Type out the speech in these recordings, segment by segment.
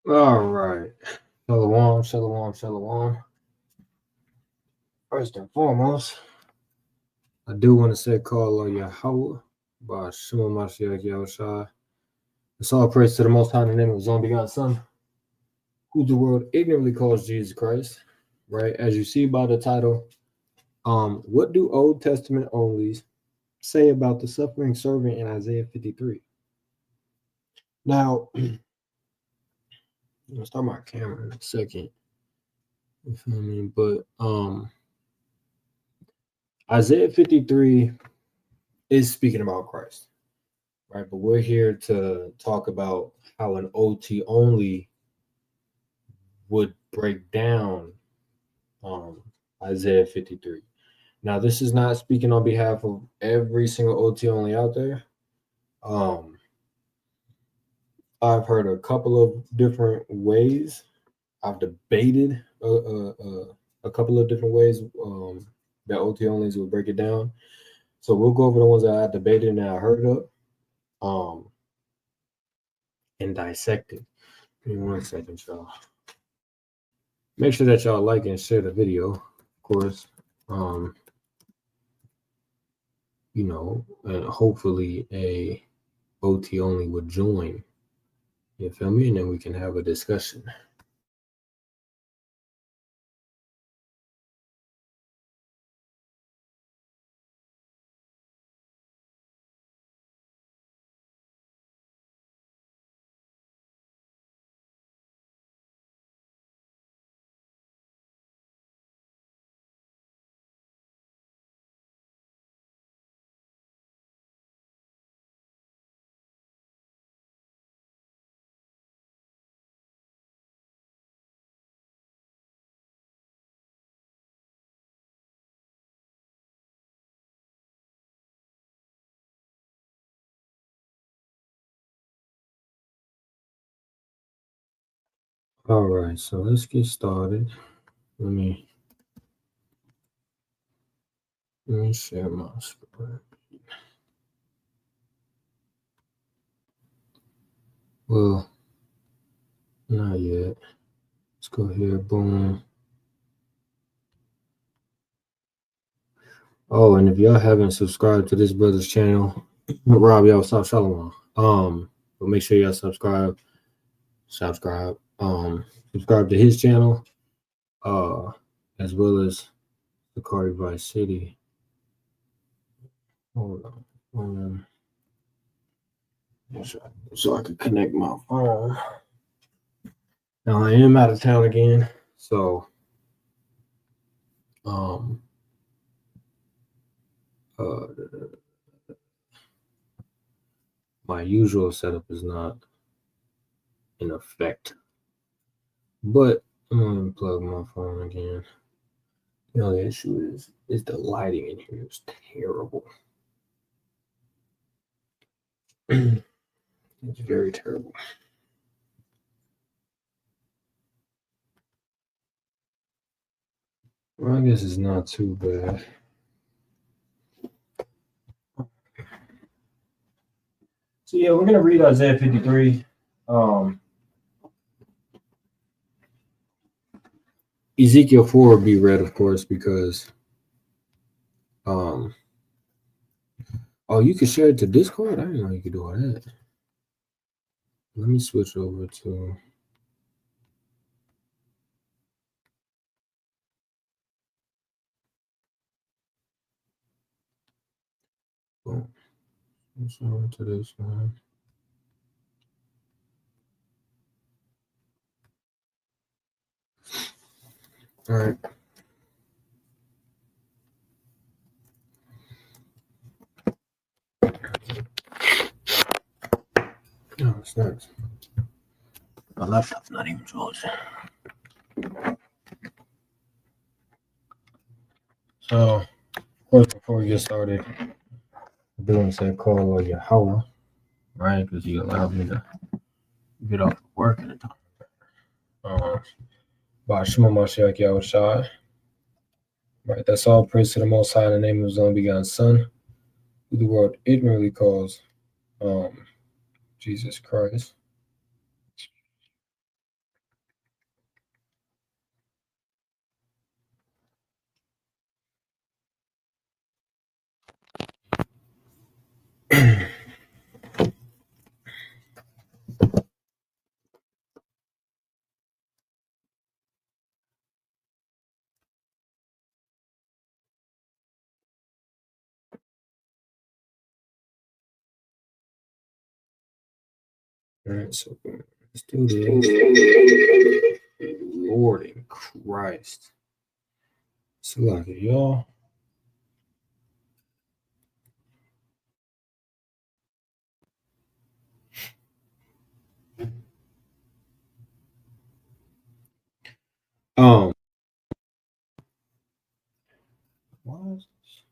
All right. Shalom, shalom, shalom. First and foremost, I do want to say call on Yahweh by Shema Mashiach Yahushua. It's all praise to the Most High in the name of His only begotten Son, who the world ignorantly calls Jesus Christ. Right? As you see by the title, what do Old Testament onlys say about the suffering servant in Isaiah 53? Now, I'll start my camera in a second. You feel me? But Isaiah 53 is speaking about Christ, right? But we're here to talk about how an OT only would break down Isaiah 53. Now, this is not speaking on behalf of every single OT only out there. I've heard a couple of different ways. I've debated a couple of different ways that OT onlys will break it down. So we'll go over the ones that I debated and I heard of, and dissected. Give me 1 second, y'all. Make sure that y'all like and share the video, of course. And hopefully a OT only would join. You feel me? And then we can have a discussion. All right, so let's get started. Let me share my screen. Well, not yet. Let's go here. Boom. Oh, and if y'all haven't subscribed to this brother's channel, Rob, y'all stop Shalom. But make sure y'all subscribe. Subscribe to his channel, as well as Sakari Vice City. Hold on. So I can connect my phone. Now I am out of town again, so my usual setup is not in effect. But I'm gonna plug my phone again. The only issue is the lighting in here is terrible. It's very terrible. Well, I guess it's not too bad. So yeah, we're gonna read Isaiah 53. Ezekiel 4 will be read, of course, because oh, you can share it to Discord? I didn't know you could do all that. Let me switch over to boom. Switch over to this one. All right. No, it's not. My laptop's not even charged. So, of course, before we get started, I do want to say call on Yahweh, right? Because he allowed me to get off work at a time. By Shema Mashiach Yahushua. Right, that's all praise to the Most High in the name of His only begotten Son, who the world ignorantly calls Jesus Christ. All right, so let's do this. Lord in Christ. So like y'all. Um why is this?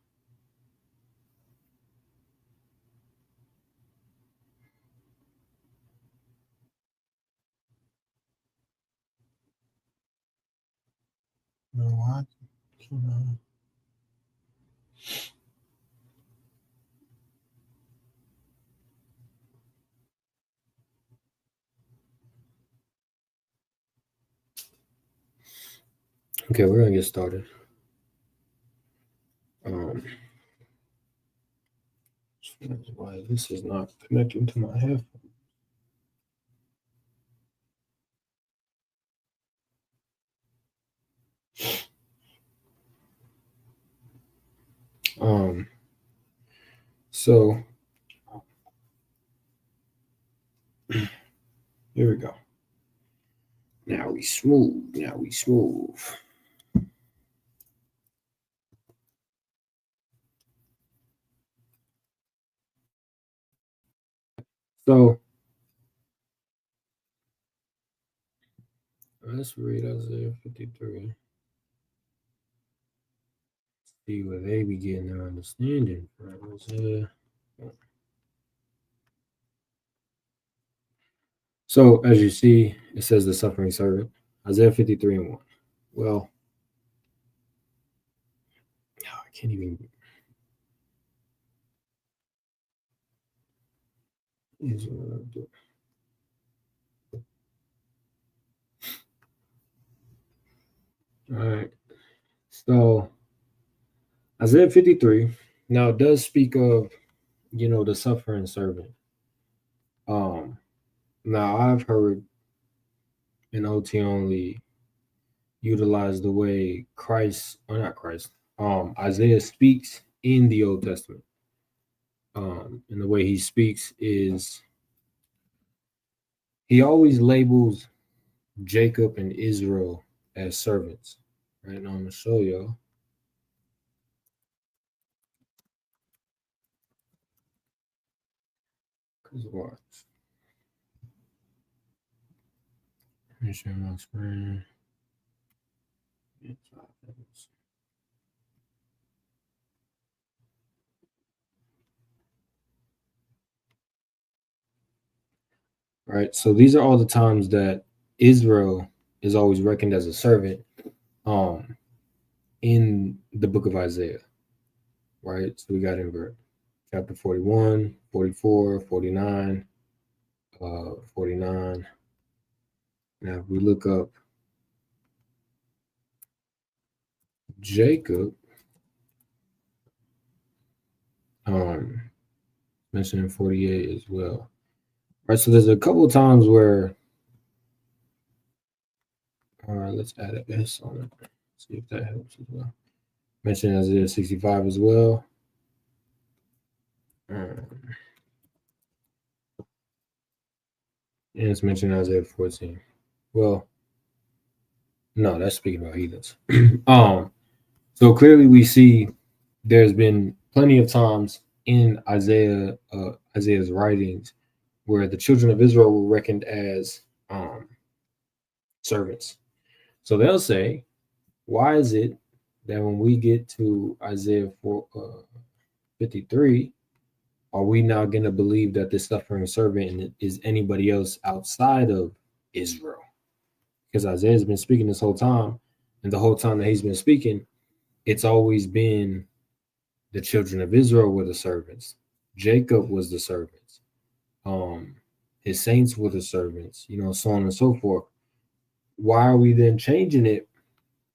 No, why? Okay, we're gonna get started. Um why this is not connecting to my headphone. Um so here we go. Now we smooth. Now we smooth. So let's read Isaiah 53. See where they be getting their understanding from. So as you see, it says the suffering servant. Isaiah 53 and 1. Well, I can't even. All right. So Isaiah 53 now it does speak of, the suffering servant. Um, Now I've heard an OT only utilize the way Christ, or not Christ, Isaiah speaks in the Old Testament. And the way he speaks is he always labels Jacob and Israel as servants. Right now, I'm gonna show y'all. Cause watch. Let me share my screen. All right. So these are all the times that Israel is always reckoned as a servant um in the book of Isaiah. Right. So we got in verse chapter 41, 44, 49, 49. Now if we look up Jacob, mentioned in 48 as well. Right. So there's a couple of times where all right, let's add an S on it. See if that helps as well. Mentioned Isaiah 65 as well. And it's mentioned Isaiah 14. Well, no, that's speaking about heathens. So clearly we see there's been plenty of times in Isaiah's writings where the children of Israel were reckoned as servants. So they'll say, why is it that when we get to Isaiah 53, are we now going to believe that this suffering servant is anybody else outside of Israel? Because Isaiah's been speaking this whole time, and the whole time that he's been speaking, it's always been the children of Israel were the servants. Jacob was the servants. His saints were the servants, so on and so forth. Why are we then changing it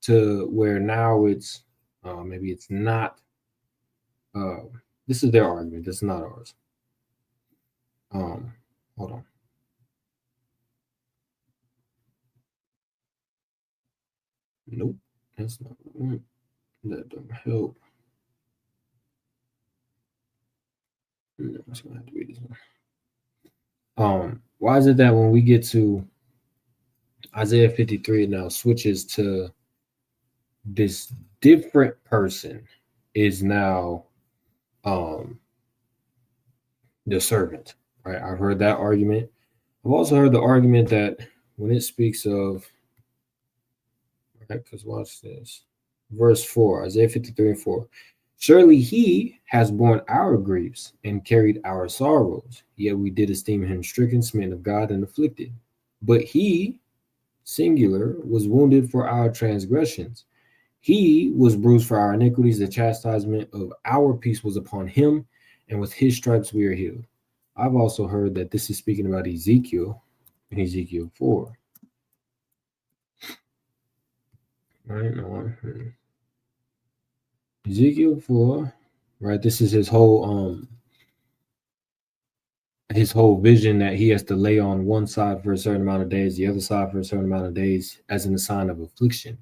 to where now it's maybe it's not? This is their argument. This is not ours. Hold on. Nope, that's not one. That don't help. No, it's gonna have to be this one. Why is it that when we get to Isaiah 53 it now switches to this different person is now um the servant, right? I've heard that argument. I've also heard the argument that when it speaks of, right, because watch this, verse 4, Isaiah 53 and 4. Surely he has borne our griefs and carried our sorrows, yet we did esteem him stricken, smitten of God, and afflicted. But he, singular, was wounded for our transgressions. He was bruised for our iniquities. The chastisement of our peace was upon him, and with his stripes we are healed. I've also heard that this is speaking about Ezekiel in Ezekiel 4. Right? No, Ezekiel 4, right? This is his whole vision that he has to lay on one side for a certain amount of days, the other side for a certain amount of days as in a sign of affliction,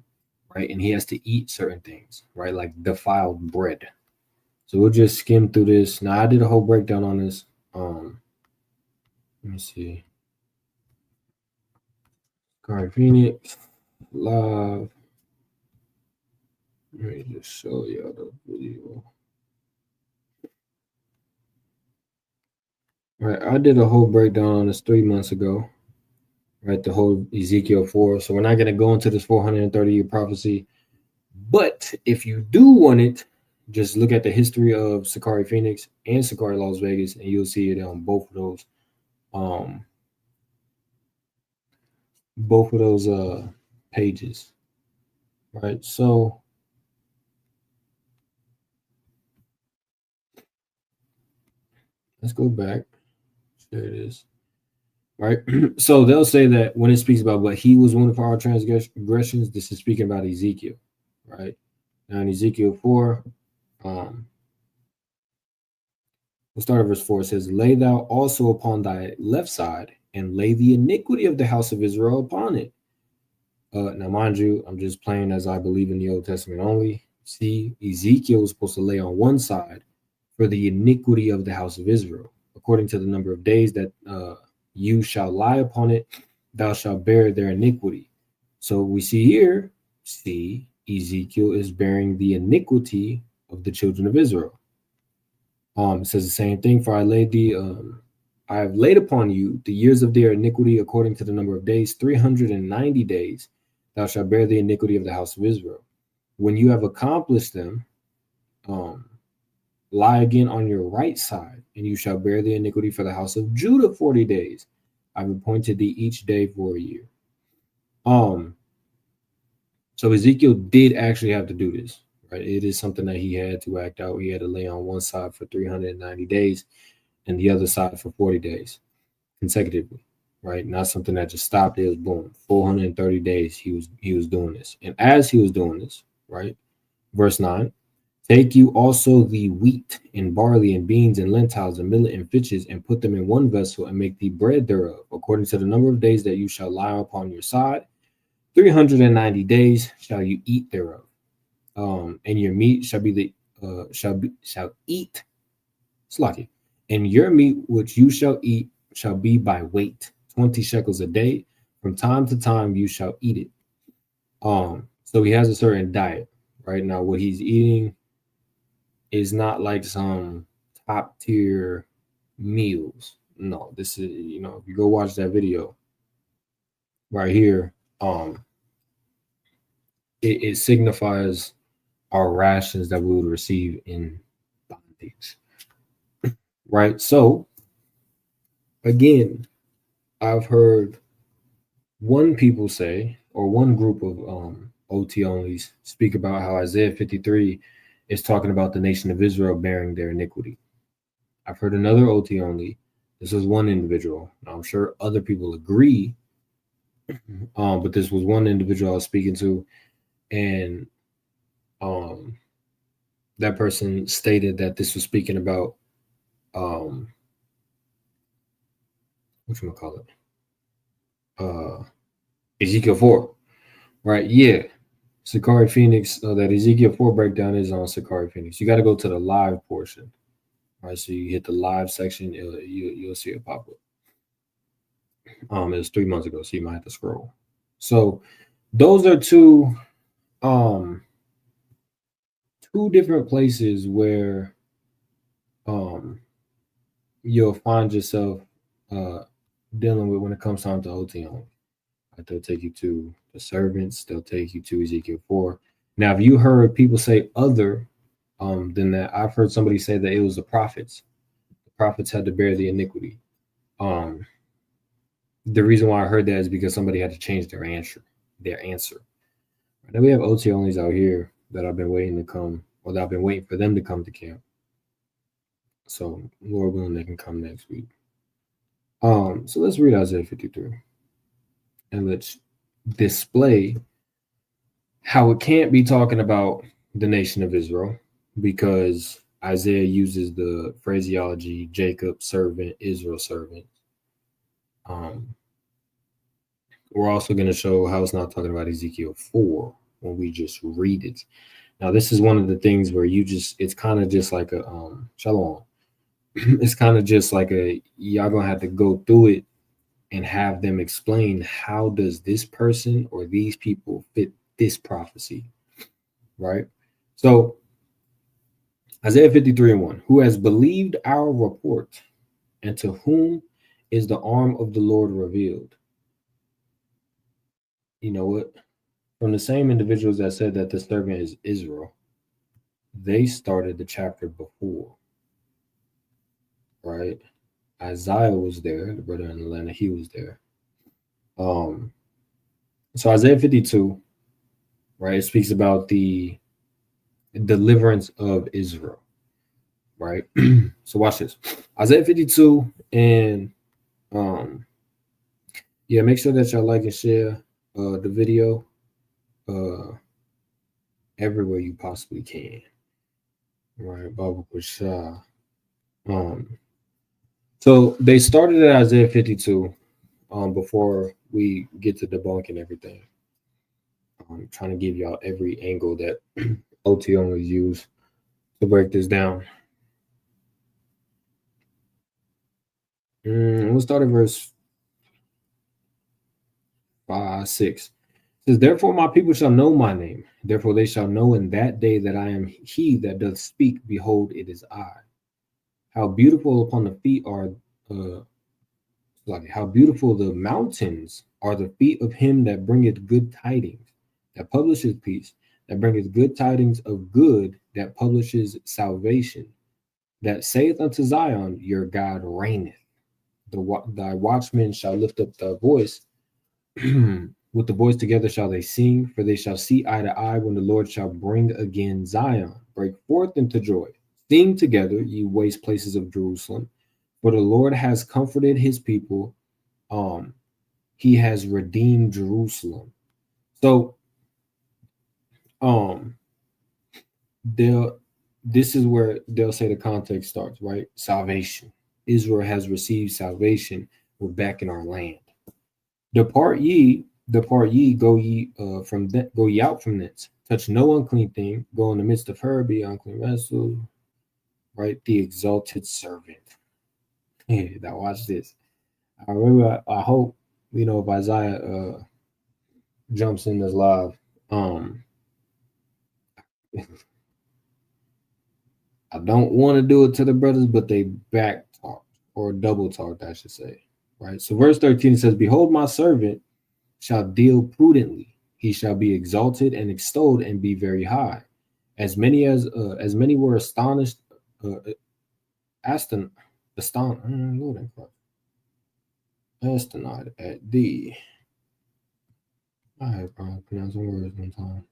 right? And he has to eat certain things, right? Like defiled bread. So we'll just skim through this. Now I did a whole breakdown on this. Let me see. Sakari Phoenix live. Let me just show y'all the video. Right, I did a whole breakdown on this 3 months ago. Right, the whole Ezekiel 4. So we're not going to go into this 430-year prophecy. But if you do want it, just look at the history of Sakari Phoenix and Sakari Las Vegas, and you'll see it on both of those pages. Right, so let's go back. There it is. Right, so they'll say that when it speaks about what he was wounded for our transgressions, this is speaking about Ezekiel. Right, now in Ezekiel 4, we'll start at verse 4. It says, lay thou also upon thy left side, and lay the iniquity of the house of Israel upon it. Now, mind you, I'm just playing as I believe in the Old Testament only. See, Ezekiel was supposed to lay on one side for the iniquity of the house of Israel. According to the number of days that you shall lie upon it, thou shalt bear their iniquity. So we see here, Ezekiel is bearing the iniquity of the children of Israel. It says the same thing, for I have laid upon you the years of their iniquity according to the number of days, 390 days. Thou shalt bear the iniquity of the house of Israel. When you have accomplished them, lie again on your right side, and you shall bear the iniquity for the house of Judah 40 days. I've appointed thee each day for a year. So Ezekiel did actually have to do this, right? It is something that he had to act out. He had to lay on one side for 390 days and the other side for 40 days consecutively, right? Not something that just stopped. It was boom, 430 days he was doing this. And as he was doing this, right? Verse 9, take you also the wheat and barley and beans and lentils and millet and fitches and put them in one vessel and make the bread thereof, according to the number of days that you shall lie upon your side. 390 days shall you eat thereof. And your meat shall be shall eat slaki. And your meat which you shall eat shall be by weight, 20 shekels a day. From time to time you shall eat it. So he has a certain diet, right? Now what he's eating is not like some top tier meals. No, this is, if you go watch that video right here, it signifies our rations that we would receive in bondage. Right. So again, I've heard one people say, or one group of OT onlys speak about how Isaiah 53 is talking about the nation of Israel bearing their iniquity. I've heard another OT only. This was one individual. I'm sure other people agree, but this was one individual I was speaking to, and that person stated that this was speaking about whatchamacallit, Ezekiel 4, right? Yeah. Sakari Phoenix, that Ezekiel 4 breakdown is on Sakari Phoenix. You got to go to the live portion, right? So you hit the live section, you'll see it pop up. It was 3 months ago, so you might have to scroll. So those are two different places where you'll find yourself dealing with when it comes time to OT only. They'll take you to the servants. They'll take you to Ezekiel 4. Now, have you heard people say other than that? I've heard somebody say that it was the prophets. The prophets had to bear the iniquity. The reason why I heard that is because somebody had to change their answer. Now we have OT onlys out here that I've been waiting to come, or that I've been waiting for them to come to camp. So Lord willing, they can come next week. So let's read Isaiah 53. And let's display how it can't be talking about the nation of Israel, because Isaiah uses the phraseology Jacob servant, Israel servant. We're also going to show how it's not talking about Ezekiel 4 when we just read it. Now, this is one of the things where it's kind of just like a shalom. It's kind of just like y'all gonna have to go through it and have them explain how does this person or these people fit this prophecy, right? So Isaiah 53:1, who has believed our report, and to whom is the arm of the Lord revealed? You know what? From the same individuals that said that the servant is Israel, they started the chapter before, right? Isaiah was there, the brother in Atlanta, he was there. So Isaiah 52, right? It speaks about the deliverance of Israel, right? So watch this. Isaiah 52, and yeah, make sure that y'all like and share the video everywhere you possibly can. Right, Baba Kushah. So they started at Isaiah 52 before we get to debunking everything. I'm trying to give y'all every angle that OT only use to break this down. We'll start at verse 6. It says, therefore my people shall know my name. Therefore they shall know in that day that I am he that doth speak. Behold, it is I. How beautiful upon the feet are how beautiful the mountains are the feet of him that bringeth good tidings, that publisheth peace, that bringeth good tidings of good, that publishes salvation, that saith unto Zion, your God reigneth. Thy watchmen shall lift up their voice. With the voice together shall they sing, for they shall see eye to eye when the Lord shall bring again Zion. Break forth into joy. Sing together, ye waste places of Jerusalem. For the Lord has comforted his people. He has redeemed Jerusalem. So this is where they'll say the context starts, right? Salvation. Israel has received salvation. We're back in our land. Depart ye, go ye go ye out from thence. Touch no unclean thing. Go in the midst of her, be unclean vessel. Right, the exalted servant. Yeah, now watch this. I remember. I hope if Isaiah jumps in this live. I don't want to do it to the brothers, but they back talked or double talked, I should say. Right. So verse 13 says, behold, my servant shall deal prudently. He shall be exalted and extolled and be very high. As many were astonished, astonished at thee. I have probably pronouncing words one time.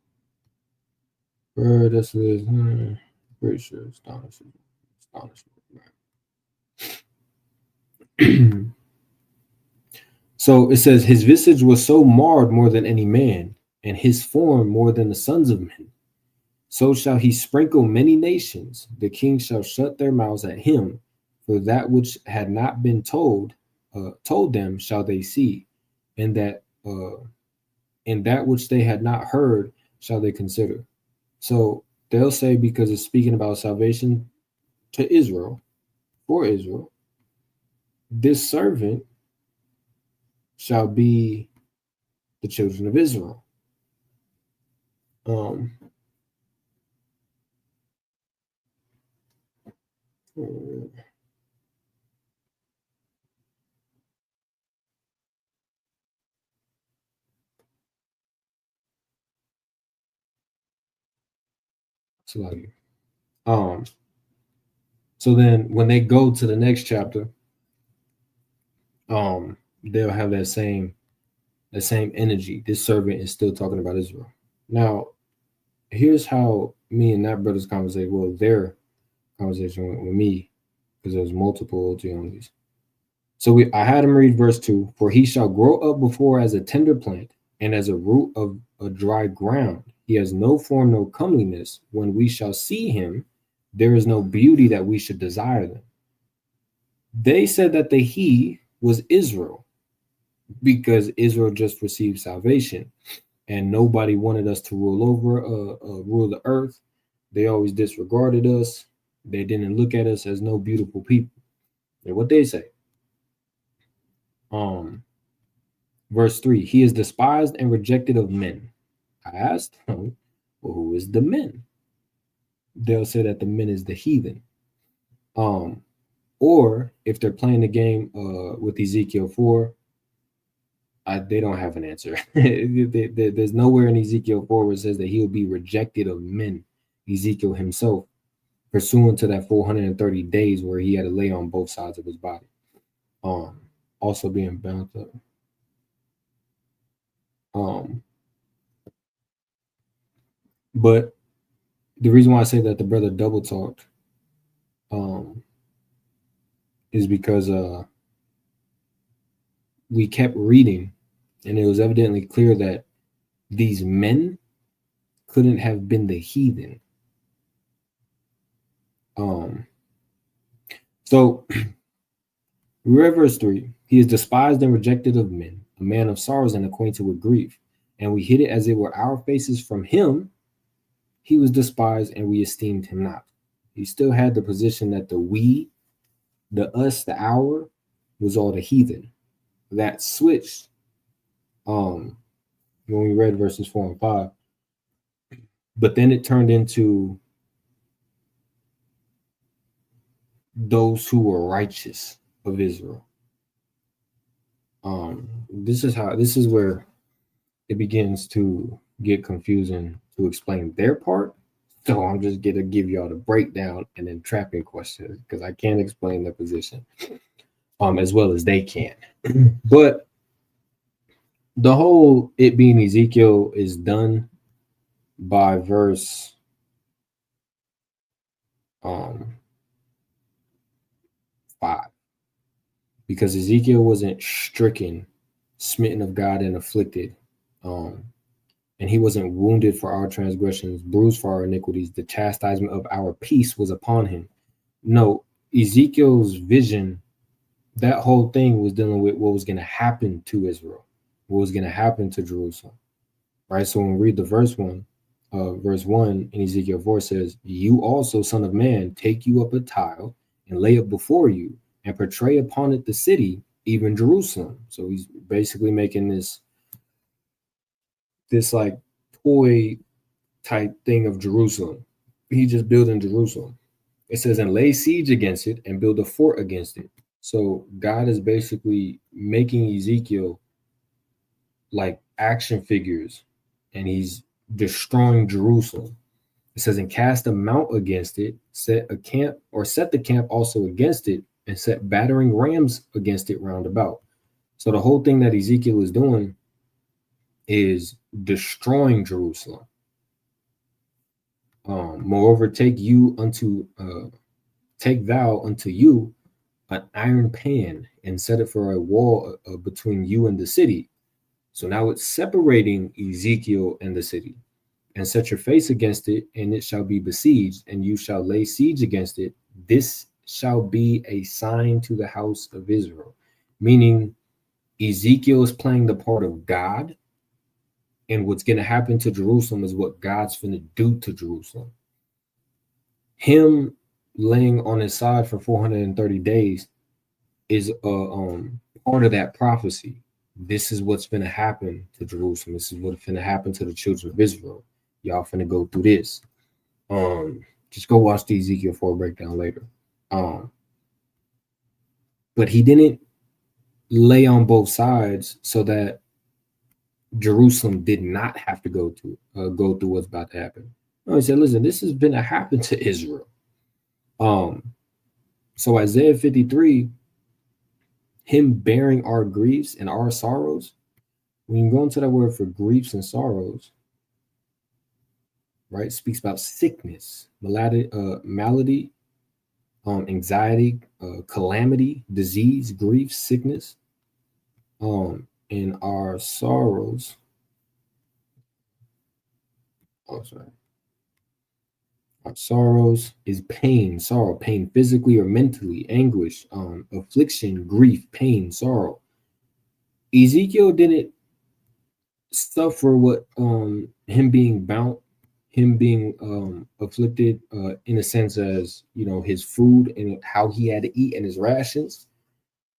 This is pretty sure astonishment. So it says, his visage was so marred more than any man, and his form more than the sons of men. So shall he sprinkle many nations. The kings shall shut their mouths at him, for that which had not been told told them shall they see, and that which they had not heard shall they consider. So they'll say, because it's speaking about salvation to Israel, for Israel, this servant shall be the children of Israel. So then when they go to the next chapter, they'll have that same energy. This servant is still talking about Israel. Now, here's how me and that brother's conversation, well, their conversation went with me, because there was multiple OT onlys. So I had him read verse 2. For he shall grow up before as a tender plant, and as a root of a dry ground. He has no form, no comeliness. When we shall see him, there is no beauty that we should desire them. They said that the he was Israel, because Israel just received salvation, and nobody wanted us to rule over, rule the earth. They always disregarded us. They didn't look at us as no beautiful people. And what they say, verse 3, he is despised and rejected of men. I asked him, well, who is the men? They'll say that the men is the heathen. Or if they're playing the game with Ezekiel 4, they don't have an answer. There's nowhere in Ezekiel 4 where it says that he'll be rejected of men. Ezekiel himself, pursuant to that 430 days where he had to lay on both sides of his body. Also being bound up. But the reason why I say that the brother double talked is because we kept reading, and it was evidently clear that these men couldn't have been the heathen. So we read verse 3. He is despised and rejected of men, a man of sorrows and acquainted with grief. And we hid it as it were our faces from him. He was despised and we esteemed him not. He still had the position that the we, the us, the our was all the heathen. That switched when we read verses 4 and 5. But then it turned into those who were righteous of Israel. This is where it begins to get confusing to explain their part. So I'm just gonna give y'all the breakdown and then trapping questions, because I can't explain their position as well as they can. But the whole it being Ezekiel is done by verse 5, because Ezekiel wasn't stricken, smitten of God, and afflicted, and he wasn't wounded for our transgressions, bruised for our iniquities. The chastisement of our peace was upon him. No, Ezekiel's vision, that whole thing was dealing with what was going to happen to Israel, what was going to happen to Jerusalem, right? So when we read the verse 1 in Ezekiel 4 says, you also, son of man, take you up a tile and lay it before you and portray upon it the city, even Jerusalem. So he's basically making this like toy type thing of Jerusalem. He just building Jerusalem. It says, and lay siege against it and build a fort against it. So God is basically making Ezekiel like action figures, and he's destroying Jerusalem. It says, and cast a mount against it, set the camp also against it, and set battering rams against it round about. So the whole thing that Ezekiel is doing is destroying Jerusalem. Moreover, take thou unto you an iron pan and set it for a wall between you and the city. So now it's separating Ezekiel and the city. And set your face against it, and it shall be besieged, and you shall lay siege against it. This shall be a sign to the house of Israel. meaning Ezekiel is playing the part of God, and what's going to happen to Jerusalem is what God's going to do to Jerusalem. Him laying on his side for 430 days is part of that prophecy. This is what's going to happen to Jerusalem. This is what's going to happen to the children of Israel. Y'all finna go through this. Just go watch the Ezekiel 4 breakdown later. But he didn't lay on both sides so that Jerusalem did not have to go through what's about to happen. No, he said, listen, this has been to happen to Israel. So Isaiah 53, him bearing our griefs and our sorrows, when you go into that word for griefs and sorrows, right, speaks about sickness, malady, anxiety, calamity, disease, grief, sickness, and our sorrows. Our sorrows is pain, sorrow, pain physically or mentally, anguish, affliction, grief, pain, sorrow. Ezekiel didn't suffer what him being bound, him being afflicted in a sense as, you know, his food and how he had to eat and his rations.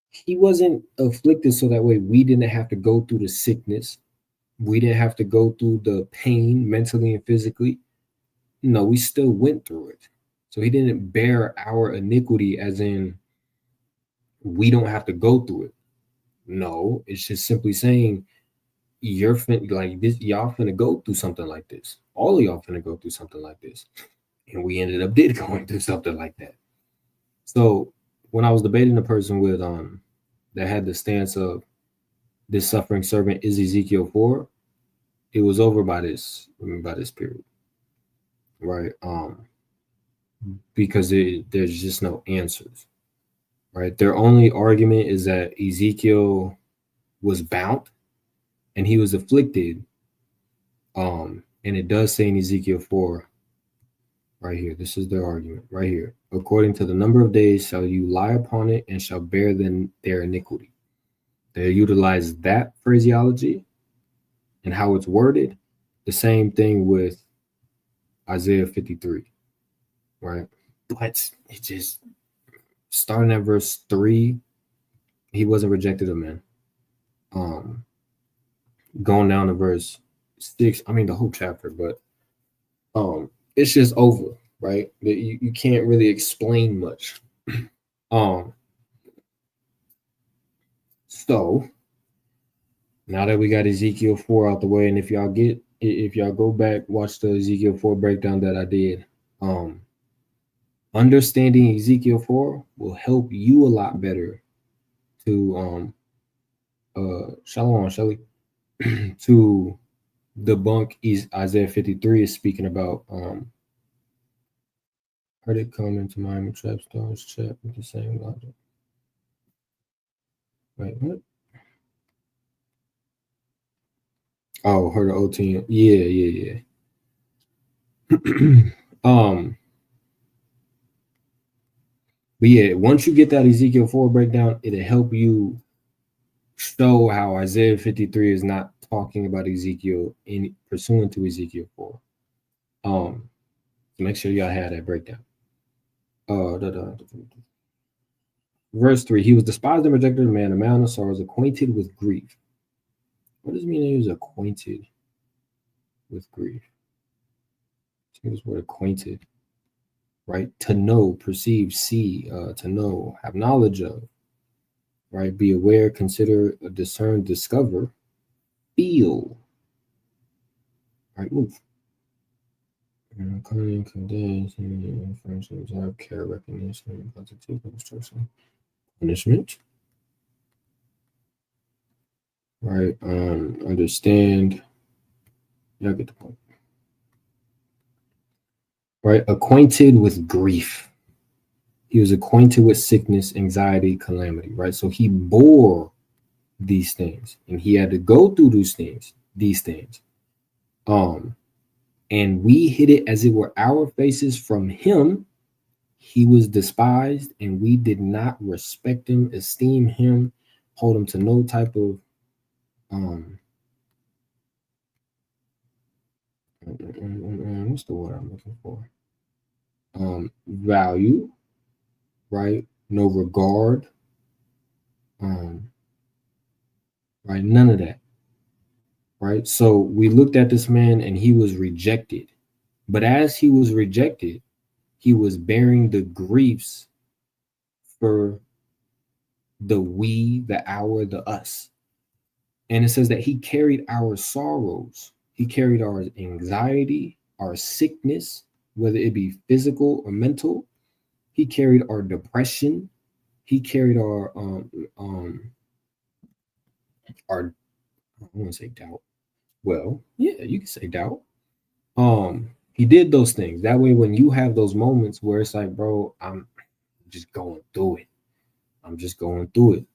He wasn't afflicted so that way we didn't have to go through the sickness. We didn't have to go through the pain mentally and physically. No, we still went through it. So he didn't bear our iniquity as in we don't have to go through it. No, it's just simply saying you're like this, y'all finna go through something like this. All of y'all finna go through something like this. And we ended up going through something like that. So when I was debating a person with that had the stance of this suffering servant is Ezekiel 4, it was over by this period. Right? Because there's just no answers. Right? Their only argument is that Ezekiel was bound and he was afflicted. And it does say in Ezekiel 4, right here, this is their argument, right here. According to the number of days shall you lie upon it and shall bear their iniquity. They utilize that phraseology and how it's worded. The same thing with Isaiah 53, right? But it just, starting at verse 3, he wasn't rejected of men. Going down to verse 6, I mean the whole chapter, but it's just over, right? You can't really explain much. So now that we got Ezekiel 4 out the way, and if y'all go back, watch the Ezekiel 4 breakdown that I did, understanding Ezekiel 4 will help you a lot better to Shalom, Shelly, to debunk Isaiah 53 is speaking about heard it come into Miami Trap Stars chat with the same logic. Wait, what? Oh, heard the OT. Yeah. But yeah, once you get that Ezekiel 4 breakdown, it'll help you show how Isaiah 53 is not talking about Ezekiel in pursuant to Ezekiel 4. Make sure y'all have that breakdown. Verse 3, he was despised and rejected of man, a man of sorrows, acquainted with grief. What does it mean he was acquainted with grief? See this word acquainted, right? To know, perceive, see, to know, have knowledge of, right? Be aware, consider, discern, discover, feel. Right, move. Cunning, condense, inferences, have care, recognition, positive instruction, punishment. Right, understand. Y'all get the point. Right, acquainted with grief. He was acquainted with sickness, anxiety, calamity, right? So he bore these things and he had to go through these things. And we hid it as it were our faces from him. He was despised and we did not respect him, esteem him. hold him to no type of what's the word I'm looking for? Value, right? No regard, right? None of that, right? So we looked at this man and he was rejected. But as he was rejected, he was bearing the griefs for the we, the our, the us. And it says that he carried our sorrows, he carried our anxiety, our sickness, whether it be physical or mental. He carried our depression. He carried our I want to say doubt. Well, yeah, you can say doubt. He did those things. That way, when you have those moments where it's like, bro, I'm just going through it. I'm just going through it.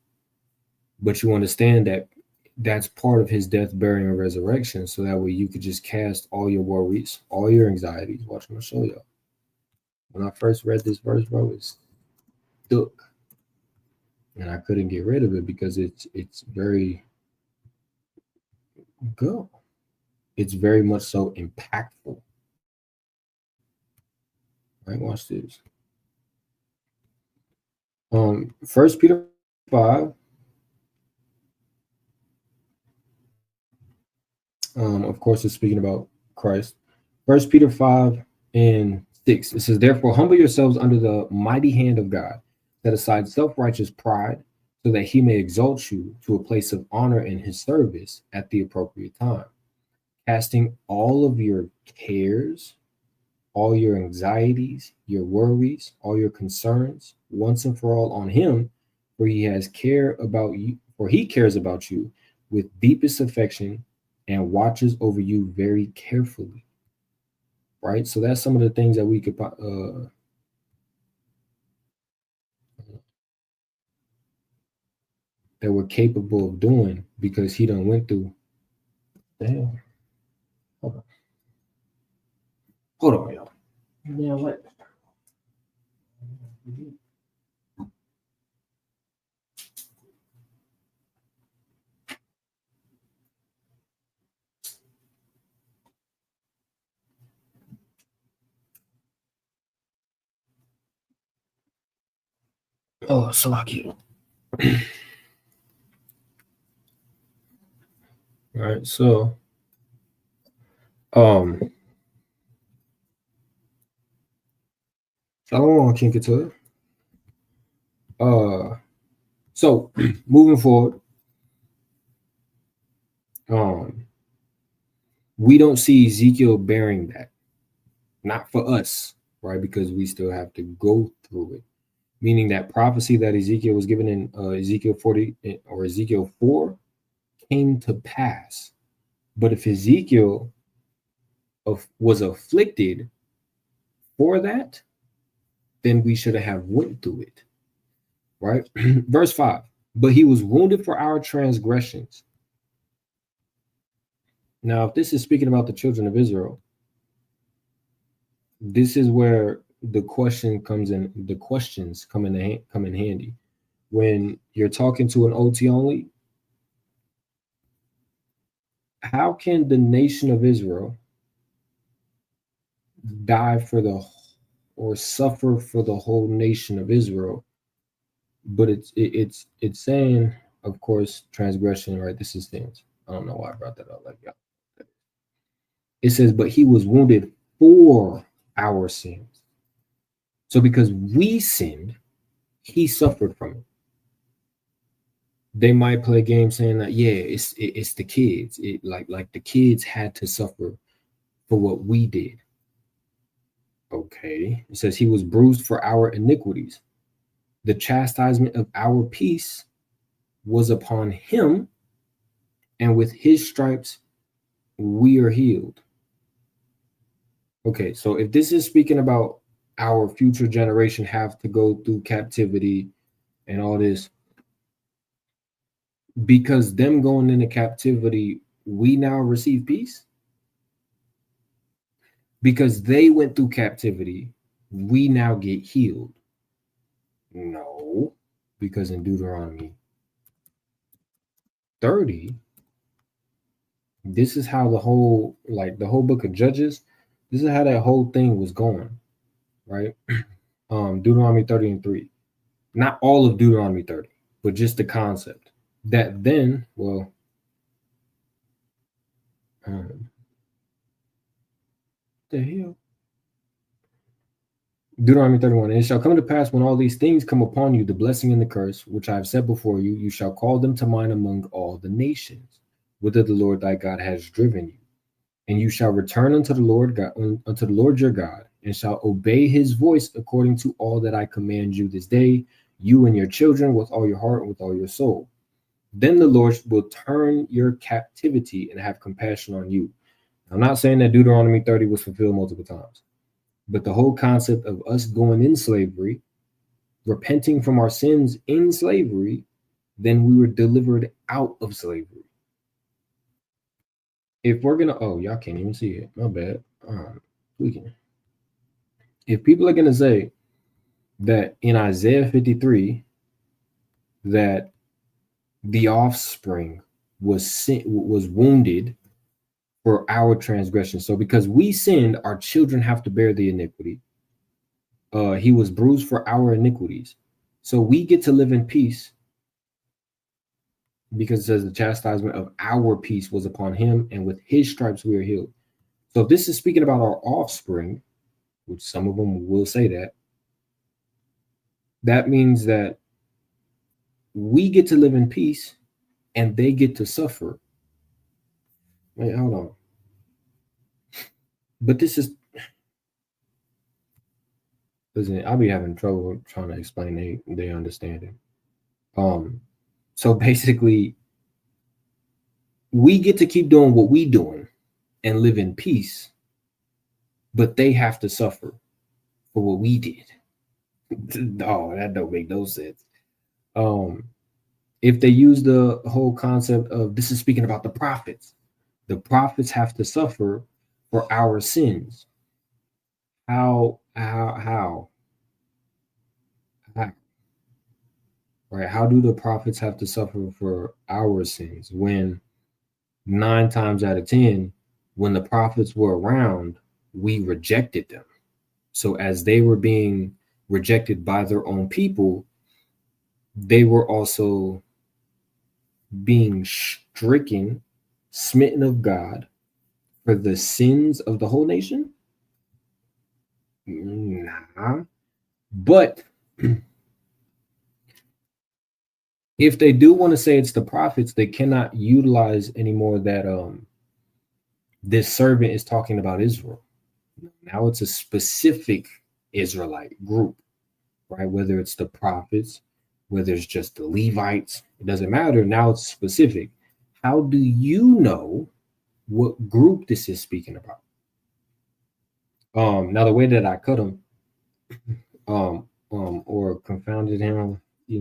But you understand that that's part of his death, burial, and resurrection. So that way you could just cast all your worries, all your anxieties. Watch, I'm gonna show y'all. When I first read this verse, bro, it's stuck. And I couldn't get rid of it because it's very good. It's very much so impactful. Right, watch this. First Peter 5. Of course, it's speaking about Christ. First Peter 5 and 6. It says, therefore, humble yourselves under the mighty hand of God, set aside self-righteous pride, so that he may exalt you to a place of honor in his service at the appropriate time, casting all of your cares, all your anxieties, your worries, all your concerns, once and for all on him, for he has care about you, for he cares about you with deepest affection and watches over you very carefully. Right? So that's some of the things that we could that we're capable of doing because he done went through. Damn. Hold on, y'all. Yeah, what? Oh, so lucky. All right, so Shalom, King Keturah. So moving forward, we don't see Ezekiel bearing that, not for us, right? Because we still have to go through it. Meaning that prophecy that Ezekiel was given in Ezekiel 40 or Ezekiel 4 came to pass. But if Ezekiel was afflicted for that, then we should have went through it, right? Verse 5, but he was wounded for our transgressions. Now, if this is speaking about the children of Israel, this is where the question comes in. The questions come in handy. When you're talking to an OT only, how can the nation of Israel die for or suffer for the whole nation of Israel? But it's saying, of course, transgression, right? This is sins. I don't know why I brought that up like that. It says, but he was wounded for our sins. So because we sinned, he suffered from it. They might play games saying that, yeah, it's the kids. It like the kids had to suffer for what we did. Okay. It says he was bruised for our iniquities. The chastisement of our peace was upon him, and with his stripes we are healed. Okay, so if this is speaking about our future generation have to go through captivity and all this, because them going into captivity, we now receive peace? Because they went through captivity, we now get healed? No, because in Deuteronomy 30, this is how the whole book of Judges, this is how that whole thing was going, right? Deuteronomy 30 and 3. Not all of Deuteronomy 30, but just the concept that then, well, the hell? Deuteronomy 31. And it shall come to pass when all these things come upon you, the blessing and the curse, which I have set before you, you shall call them to mind among all the nations, whither the Lord thy God has driven you. And you shall return unto the Lord God, unto the Lord your God, and shall obey his voice according to all that I command you this day, you and your children, with all your heart and with all your soul. Then the Lord will turn your captivity and have compassion on you. I'm not saying that Deuteronomy 30 was fulfilled multiple times, but the whole concept of us going in slavery, repenting from our sins in slavery, then we were delivered out of slavery. If we're gonna, oh, y'all can't even see it. My bad. We can. If people are gonna say that in Isaiah 53 that the offspring was wounded for our transgression, so because we sinned, our children have to bear the iniquity. He was bruised for our iniquities, so we get to live in peace because it says the chastisement of our peace was upon him, and with his stripes we are healed. So this is speaking about our offspring, which some of them will say that. That means that we get to live in peace and they get to suffer. Wait, hold on. But this is, listen, I'll be having trouble trying to explain they understanding. So basically, we get to keep doing what we doing and live in peace, but they have to suffer for what we did. Oh, that don't make no sense. If they use the whole concept of this is speaking about the prophets have to suffer for our sins. How? Right? How do the prophets have to suffer for our sins when 9 times out of 10, when the prophets were around, we rejected them? So as they were being rejected by their own people, they were also being stricken, smitten of God for the sins of the whole nation? Nah. But if they do want to say it's the prophets, they cannot utilize anymore that this servant is talking about Israel. Now it's a specific Israelite group, right? Whether it's the prophets, whether it's just the Levites, it doesn't matter. Now it's specific. How do you know what group this is speaking about? Now the way that I cut him, or confounded him, he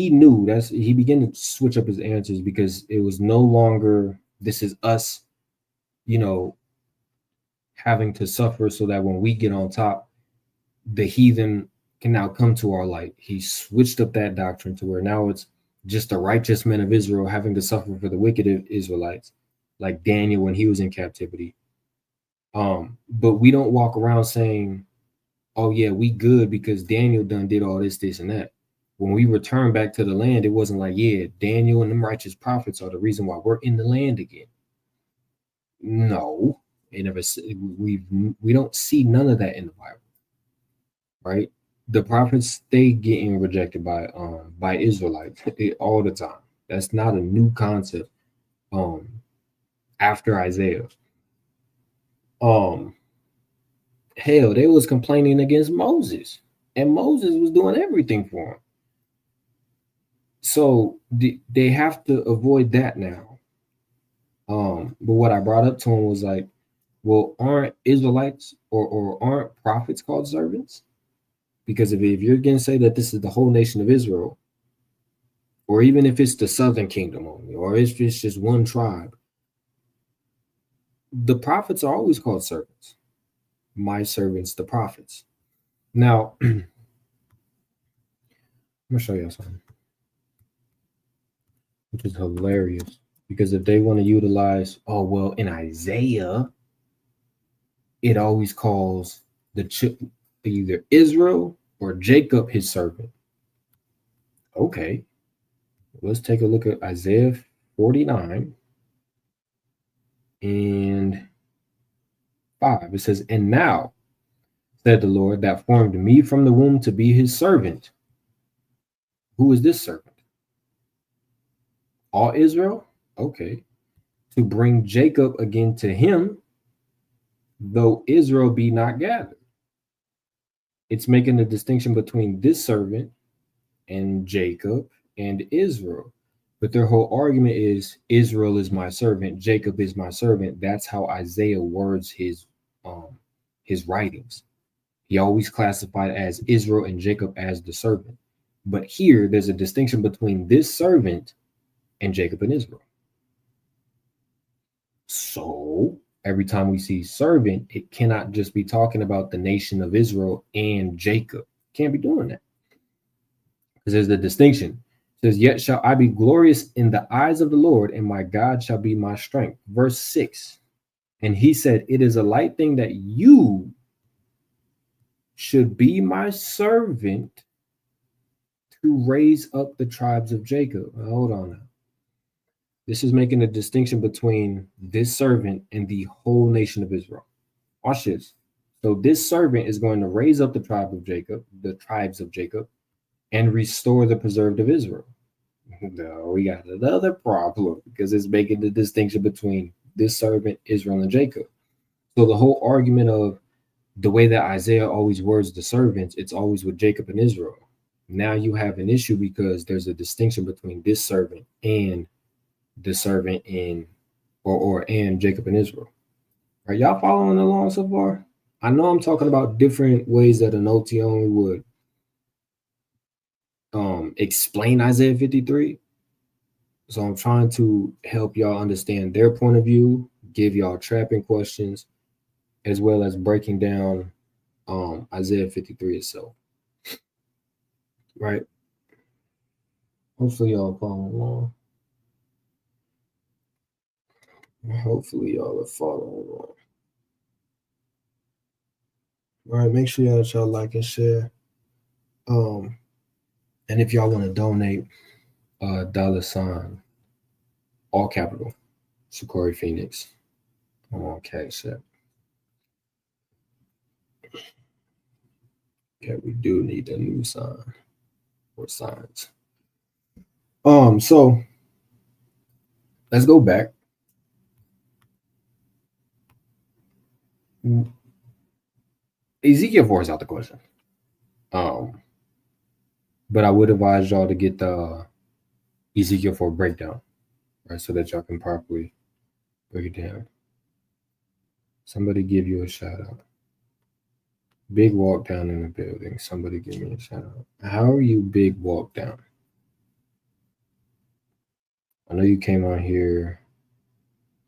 knew he began to switch up his answers because it was no longer this is us, having to suffer so that when we get on top, the heathen can now come to our light. He switched up that doctrine to where now it's just the righteous men of Israel having to suffer for the wicked Israelites, like Daniel when he was in captivity. But we don't walk around saying, oh yeah, we good because Daniel did all this, and that. When we return back to the land, it wasn't like, yeah, Daniel and them righteous prophets are the reason why we're in the land again. No, we don't see none of that in the Bible, right? The prophets, they getting rejected by Israelites all the time. That's not a new concept. After Isaiah, hell, they was complaining against Moses, and Moses was doing everything for them. So they have to avoid that now. But what I brought up to him was like, well, aren't Israelites or aren't prophets called servants? Because if you're going to say that this is the whole nation of Israel, or even if it's the southern kingdom only, or if it's just one tribe, the prophets are always called servants. My servants, the prophets. Now, I'm going to show you something. which is hilarious. Because if they want to utilize, oh well, in Isaiah, it always calls either Israel or Jacob his servant. Okay, let's take a look at Isaiah 49 and 5. It says, "And now, said the Lord, that formed me from the womb to be his servant." Who is this servant? All Israel? Okay. "To bring Jacob again to him, though Israel be not gathered." It's making the distinction between this servant and Jacob and Israel. But their whole argument is Israel is my servant, Jacob is my servant. That's how Isaiah words his writings. He always classified as Israel and Jacob as the servant. But here there's a distinction between this servant and Jacob and Israel. So every time we see servant, it cannot just be talking about the nation of Israel and Jacob. Can't be doing that. Because there's the distinction. It says, "Yet shall I be glorious in the eyes of the Lord, and my God shall be my strength." Verse 6. "And he said, It is a light thing that you should be my servant to raise up the tribes of Jacob." Now, hold on now. This is making a distinction between this servant and the whole nation of Israel. Watch this. So this servant is going to raise up the tribes of Jacob, and restore the preserved of Israel. No, we got another problem because it's making the distinction between this servant, Israel, and Jacob. So the whole argument of the way that Isaiah always words the servants, it's always with Jacob and Israel. Now you have an issue because there's a distinction between this servant and the servant and Jacob and Israel. Are y'all following along so far? I know I'm talking about different ways that an OT only would explain Isaiah 53. So I'm trying to help y'all understand their point of view, give y'all trapping questions, as well as breaking down Isaiah 53 itself. Right? Hopefully y'all following along. Hopefully y'all are following along. All right, make sure y'all like and share. And if y'all want to donate, $, all capital, Sakori Phoenix, on Cash App. Okay, we do need a new sign or signs. So let's go back. Ezekiel 4 is out the question. But I would advise y'all to get the Ezekiel 4 breakdown, right? So that y'all can properly break it down. Somebody give you a shout out. Big walk down in the building. Somebody give me a shout out. How are you, Big Walk Down? I know you came on here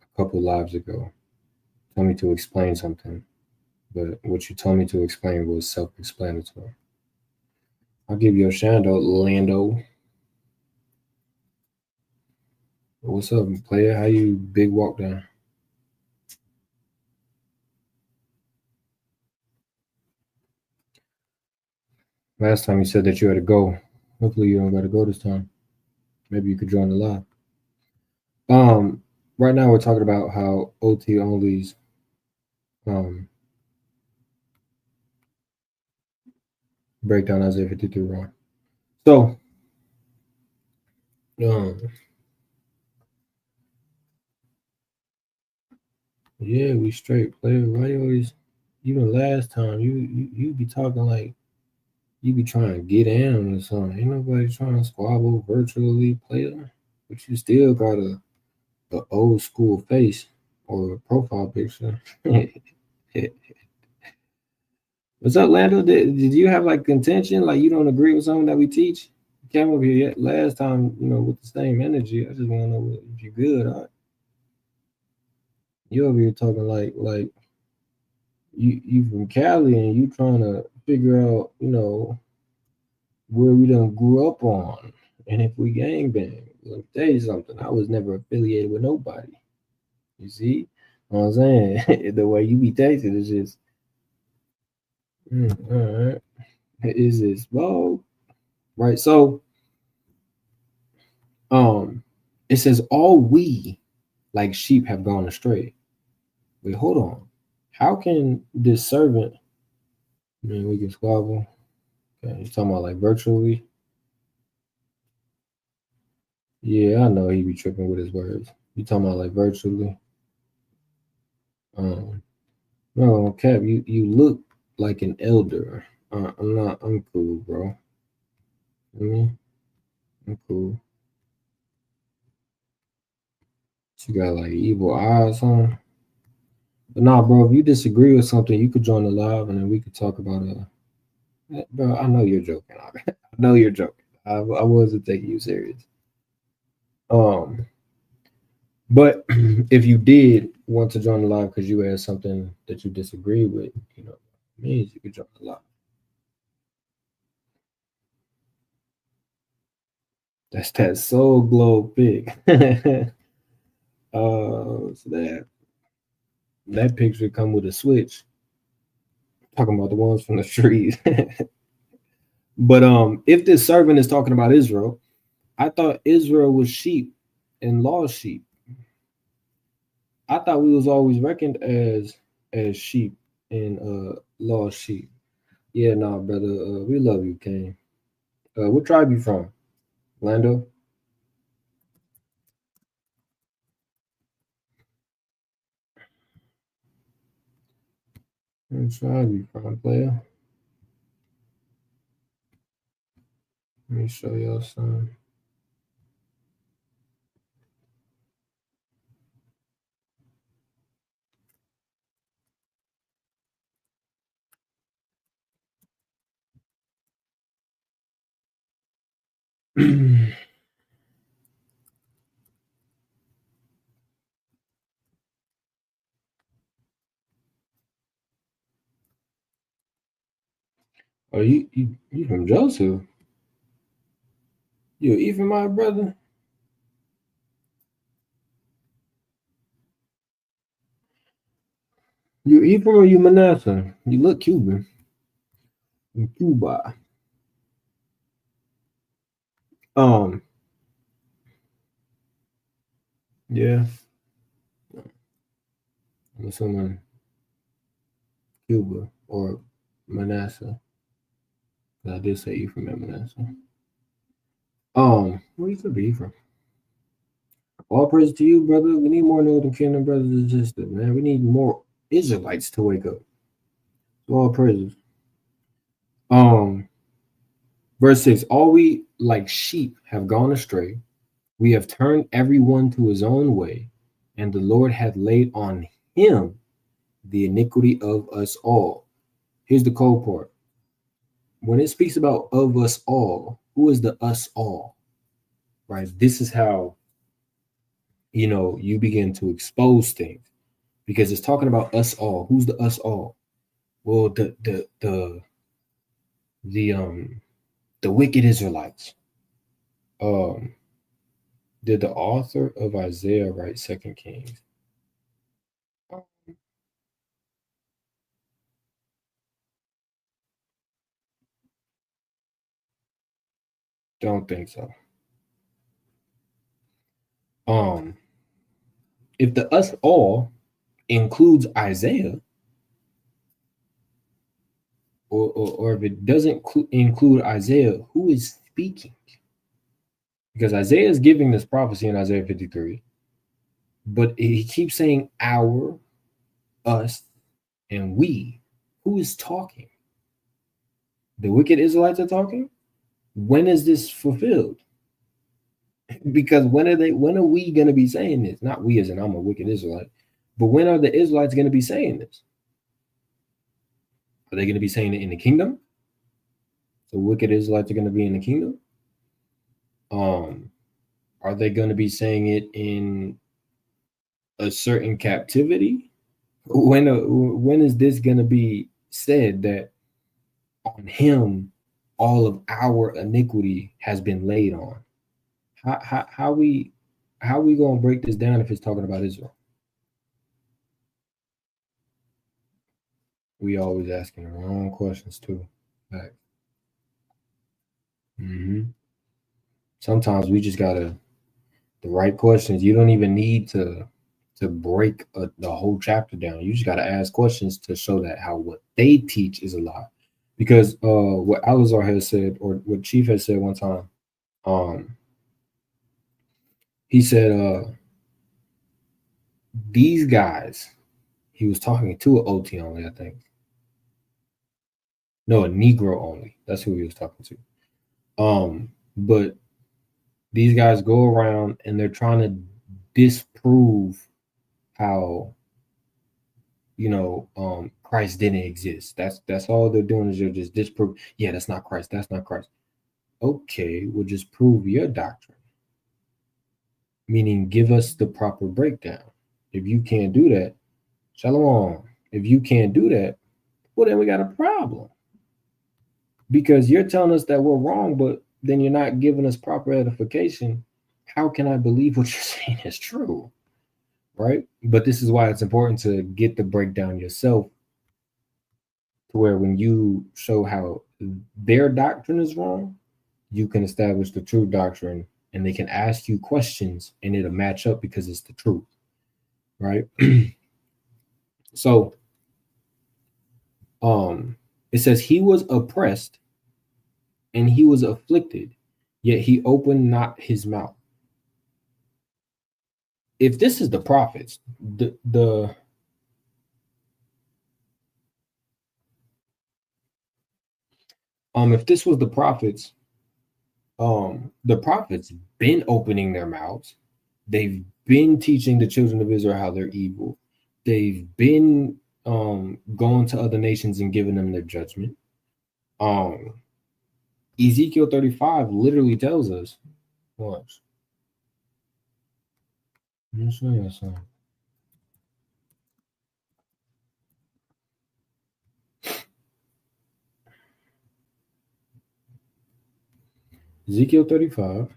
a couple lives ago. Told me to explain something, but what you told me to explain was self-explanatory. I'll give you a shout out, Lando. What's up, player? How you, Big Walk Down? Last time you said that you had to go. Hopefully you don't got to go this time. Maybe you could join the live. Right now we're talking about how OT onlys break down Isaiah 53 wrong. So yeah, we straight, player. Why you always, even last time you be talking like you be trying to get in or something. Ain't nobody trying to squabble virtually, player. But you still got a old school face or a profile picture. What's up, Lando? Did you have like contention? Like you don't agree with something that we teach? You came over here yet last time, with the same energy. I just want to know if you're good. Huh? You over here talking like you from Cali and you trying to figure out, where we done grew up on. And if we gang bang, let me tell you something. I was never affiliated with nobody. You see? What I'm saying? The way you be texting is just, all right. Is this bold? Right. So um it says all we like sheep have gone astray. Wait, hold on. How can this servant, man, we can squabble? Okay, you talking about like virtually? Yeah, I know he be tripping with his words. You talking about like virtually? Um, no, Cap, you look like an elder. I'm not. I'm cool, bro. I mean, I'm cool. You got like evil eyes, huh? But nah, bro. If you disagree with something, you could join the live, and then we could talk about Bro, I know you're joking. I know you're joking. I wasn't taking you serious. Um, but if you did want to join the live because you had something that you disagree with, means you could join the live. That's that soul glow pic. So that picture come with a switch. Talking about the ones from the streets. But if this servant is talking about Israel, I thought Israel was sheep and lost sheep. I thought we was always reckoned as sheep and lost sheep. Yeah, nah, brother. We love you, Kane. What tribe you from? Lando? What tribe you from, player? Let me show y'all some. Oh, you from Joseph? You even my brother? You Ephraim or you Manasseh? You look Cuban. You Cuba. Um, yeah, I'm assuming Cuba or Manasseh. I did say Ephraim and Manasseh. Where you could be Ephraim? All praise to you, brother. We need more Northern Kingdom brothers and sisters, man. We need more Israelites to wake up. All praises. Um, verse 6, all we like sheep have gone astray. We have turned everyone to his own way, and the Lord hath laid on him the iniquity of us all. Here's the cold part. When it speaks about of us all, who is the us all? Right? This is how you begin to expose things because it's talking about us all. Who's the us all? Well, the the wicked Israelites. Um, did the author of Isaiah write Second Kings? Don't think so. Um, if the us all includes Isaiah, or if it doesn't include Isaiah, who is speaking? Because Isaiah is giving this prophecy in Isaiah 53, but he keeps saying our, us, and we. Who is talking? The wicked Israelites are talking? When is this fulfilled? Because when are we gonna be saying this? Not we as in I'm a wicked Israelite, but when are the Israelites gonna be saying this? Are they gonna be saying it in the kingdom? The wicked Israelites are gonna be in the kingdom? Um, are they gonna be saying it in a certain captivity? When is this gonna be said that on him all of our iniquity has been laid on? How we gonna break this down if it's talking about Israel? We always asking the wrong questions too. Like, sometimes we just gotta the right questions. You don't even need to break the whole chapter down. You just gotta ask questions to show that how what they teach is a lie. Because what Alazar has said, or what Chief has said one time, he said these guys, he was talking to an OT only, I think. No, a Negro only. That's who he was talking to. But these guys go around and they're trying to disprove how Christ didn't exist. That's all they're doing is they're just disprove. Yeah, that's not Christ. That's not Christ. Okay, we'll just prove your doctrine. Meaning, give us the proper breakdown. If you can't do that, shalom. If you can't do that, well, then we got a problem. Because you're telling us that we're wrong, but then you're not giving us proper edification. How can I believe what you're saying is true? Right? But this is why it's important to get the breakdown yourself, to where when you show how their doctrine is wrong, you can establish the true doctrine, and they can ask you questions and it'll match up because it's the truth. Right? So it says he was oppressed and he was afflicted, yet he opened not his mouth. If this is the prophets, if this was the prophets been opening their mouths. They've been teaching the children of Israel how they're evil. They've been going to other nations and giving them their judgment. Ezekiel 35 literally tells us, watch. Let me show you something. Ezekiel 35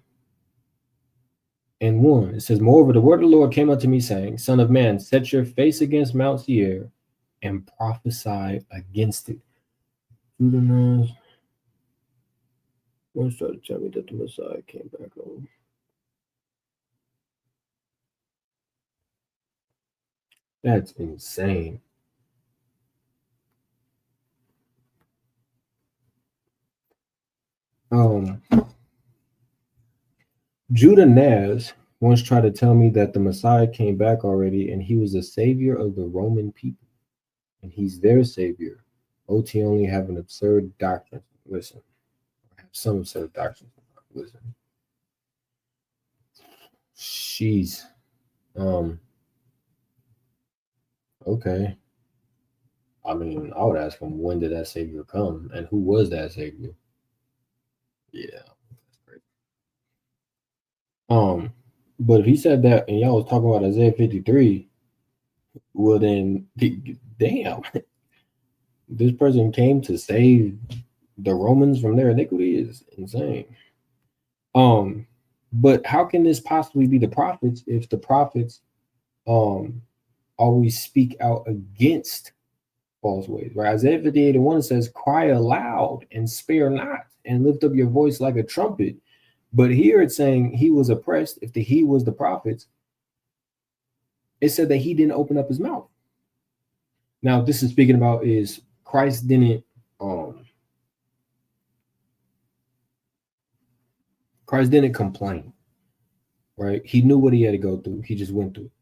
and 1. It says, moreover, the word of the Lord came unto me, saying, Son of man, set your face against Mount Seir and prophesy against it. Judah once tried to tell me that the Messiah came back home. That's insane. Judah Naz once tried to tell me that the Messiah came back already and he was the savior of the Roman people. And he's their savior. OT only have an absurd doctrine. Listen, I have some absurd doctrine. Listen. She's okay. I mean, I would ask him, when did that savior come and who was that savior? Yeah, that's great. But if he said that and y'all was talking about Isaiah 53, well then, damn, this person came to save the Romans from their iniquity is insane. But how can this possibly be the prophets if the prophets always speak out against false ways, right? Isaiah 58:1 says, cry aloud and spare not, and lift up your voice like a trumpet. But here it's saying he was oppressed. If he was the prophets, it said that he didn't open up his mouth. Now, this is speaking about is Christ didn't complain, right? He knew what he had to go through. He just went through it,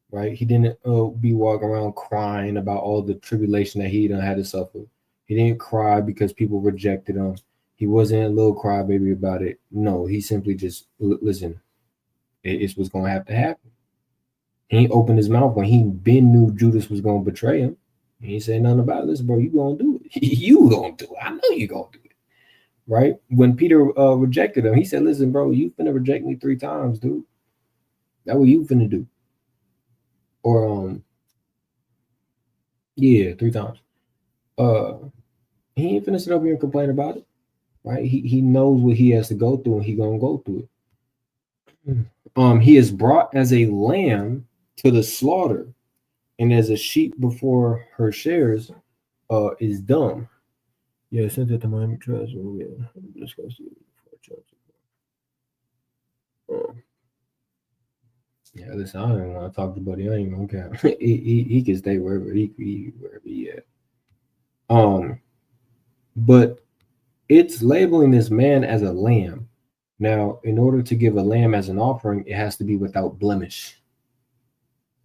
right? He didn't be walking around crying about all the tribulation that he done had to suffer. He didn't cry because people rejected him. He wasn't a little crybaby about it. No, he simply just, listen, it's what's going to have to happen. He opened his mouth when he been knew Judas was going to betray him. He ain't say nothing about it. Listen, bro, you going to do it. You going to do it. I know you going to do it. Right? When Peter rejected him, he said, listen, bro, you finna reject me 3 times, dude. That's what you finna do. Or, yeah, 3 times. He ain't finna sit up here and complain about it. Right? He knows what he has to go through and he gonna go through He is brought as a lamb to the slaughter, and as a sheep before her shears, is dumb. Yeah, sent it to Miami Trust. Oh, yeah. Let's go see it. Yeah, listen, I don't want to talk to Buddy. I ain't gonna count. He can stay wherever he at. But it's labeling this man as a lamb. Now, in order to give a lamb as an offering, it has to be without blemish.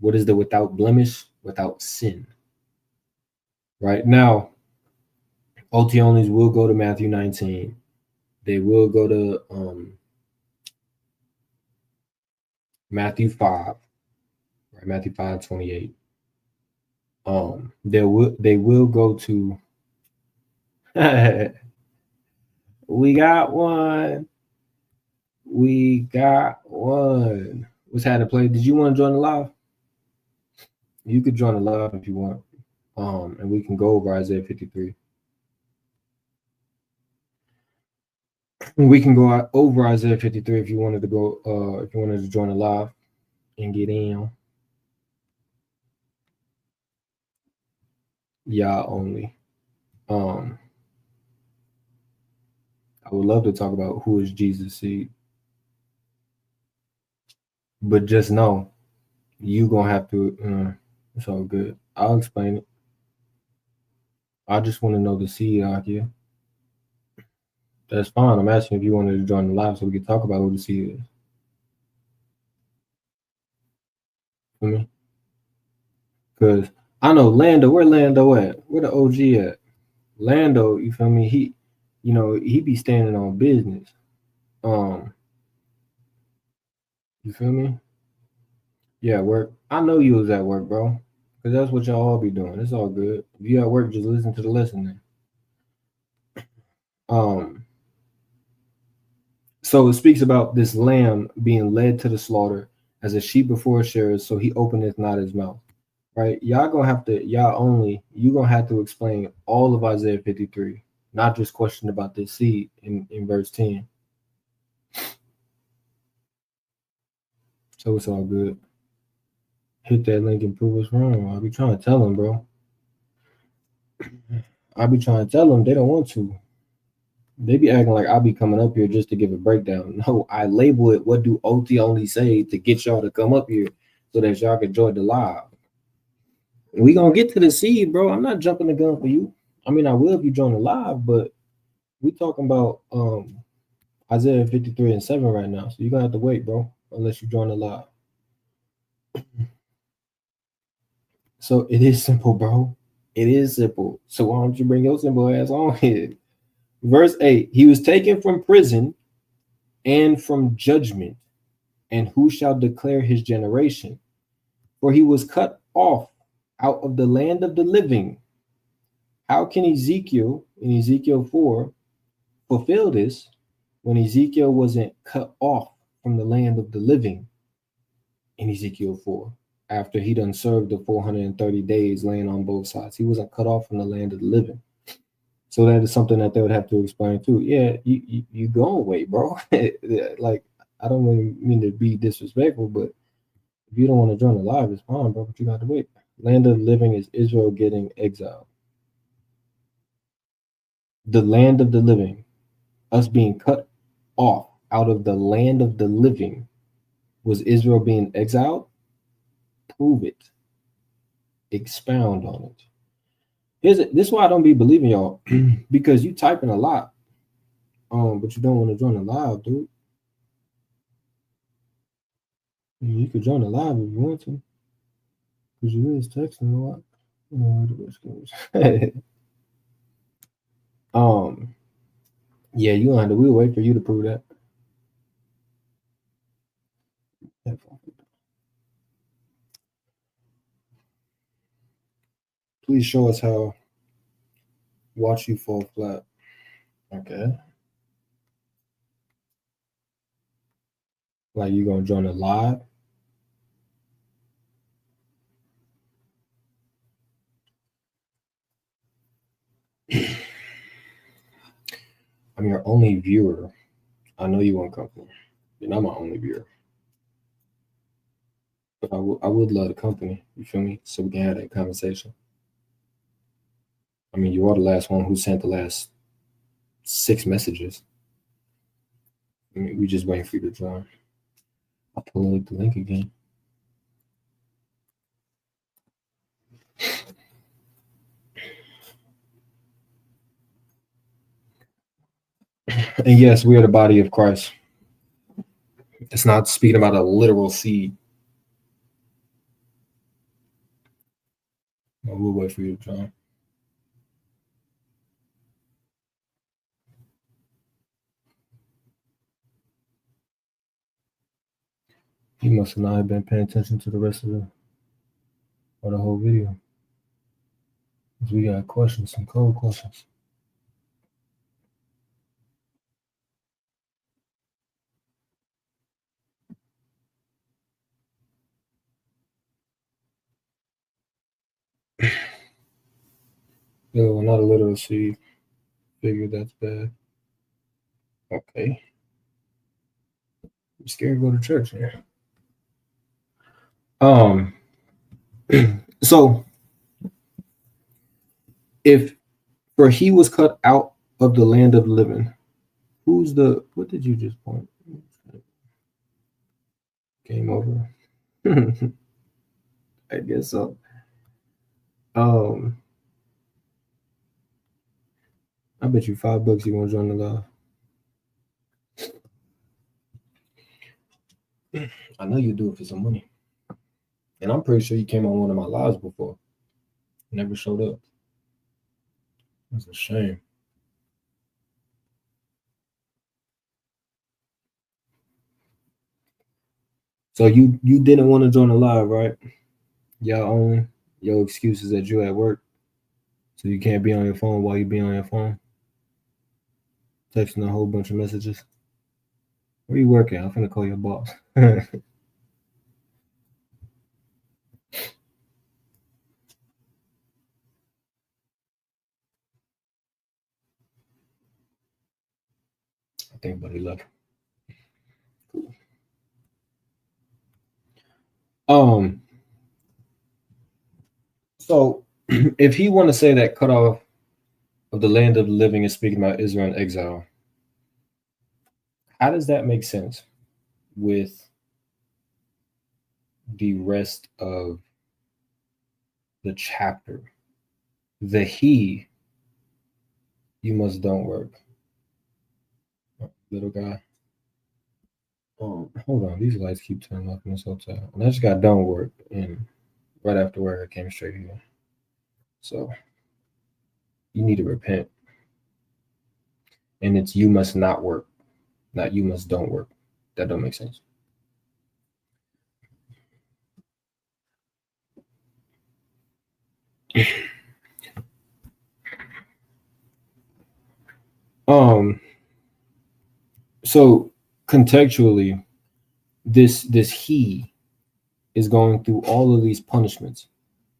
What is the without blemish? Without sin. Right now, OT onlys will go to Matthew 19. They will go to Matthew 5, right? Matthew 5:28. They will go to we got one. We got one. What's had to play? Did you want to join the live? You could join the live if you want. And we can go over Isaiah 53. We can go over Isaiah 53 if you wanted to go, if you wanted to join the live and get in. Yeah, only. I would love to talk about who is Jesus' seed. But just know, you gonna have to, it's all good. I'll explain it. I just want to know the seed out here. That's fine. I'm asking if you wanted to join the live so we can talk about who the seed is. For me? Because I know Lando, where Lando at? Where the OG at? Lando, you feel me? He be standing on business. You feel me? Yeah, work. I know you was at work, bro. Because that's what y'all all be doing. It's all good. If you at work, just listen to the lesson then. So it speaks about this lamb being led to the slaughter as a sheep before his shearers, so he openeth not his mouth. Right? You gonna have to explain all of Isaiah 53, not just question about this seed in verse 10. So it's all good. Hit that link and prove us wrong. I'll be trying to tell them, bro. I be trying to tell them they don't want to. They be acting like I'll be coming up here just to give a breakdown. No, I label it what do OT only say to get y'all to come up here so that y'all can join the live. We gonna get to the seed, bro. I'm not jumping the gun for you. I mean, I will if you join the live, but we talking about Isaiah 53 and 7 right now. So you're gonna have to wait, bro, unless you join the live. So it is simple, bro. It is simple. So why don't you bring your simple ass on here? Verse 8, he was taken from prison and from judgment, and who shall declare his generation? For he was cut off out of the land of the living. How can Ezekiel, in Ezekiel 4, fulfill this when Ezekiel wasn't cut off from the land of the living in Ezekiel 4? After he done served the 430 days laying on both sides, he wasn't cut off from the land of the living. So that is something that they would have to explain too. Yeah, you go away, bro. Like, I don't really mean to be disrespectful, but if you don't want to join the live, it's fine, bro. But you got to wait. Land of the living is Israel getting exiled. The land of the living, us being cut off out of the land of the living, was Israel being exiled? Prove it. Expound on it. This is why I don't be believing y'all, because you typing a lot, but you don't want to join the live, dude. You could join the live if you want to, because you is texting a lot. Yeah, you gonna have to. We'll wait for you to prove that. Please show us how. Watch you fall flat. Okay. Like, you gonna join the live? I'm your only viewer. I know you won't come from. You're not my only viewer. But I would love the company. You feel me? So we can have that conversation. I mean, you are the last one who sent the last 6 messages. I mean, we just waiting for you to join. I'll pull up the link again. And yes, we are the body of Christ. It's not speaking about a literal seed. We'll wait for you to join. You must have not been paying attention to the rest of the whole video. Because we got questions, some cold questions. No, not a literal seed. Figure that's bad. Okay. You scared to go to church here. So if for he was cut out of the land of the living, what did you just point? Game over. I guess so. I bet you $5 you want to join the live. I know you do it for some money. And I'm pretty sure you came on one of my lives before. Never showed up. That's a shame. So you didn't want to join the live, right? Y'all only your excuse is that you at work. So you can't be on your phone while you be on your phone. Texting a whole bunch of messages. Where you working? I'm finna call your boss. I think buddy left. So if he want to say that cut off of the land of the living is speaking about Israel in exile, how does that make sense with the rest of the chapter? The he, you must don't work. Little guy. Hold on, these lights keep turning off in this hotel. And I just got done work, and right after work, I came straight here. So you need to repent. And it's you must not work, not you must don't work. That don't make sense. So contextually, this he is going through all of these punishments.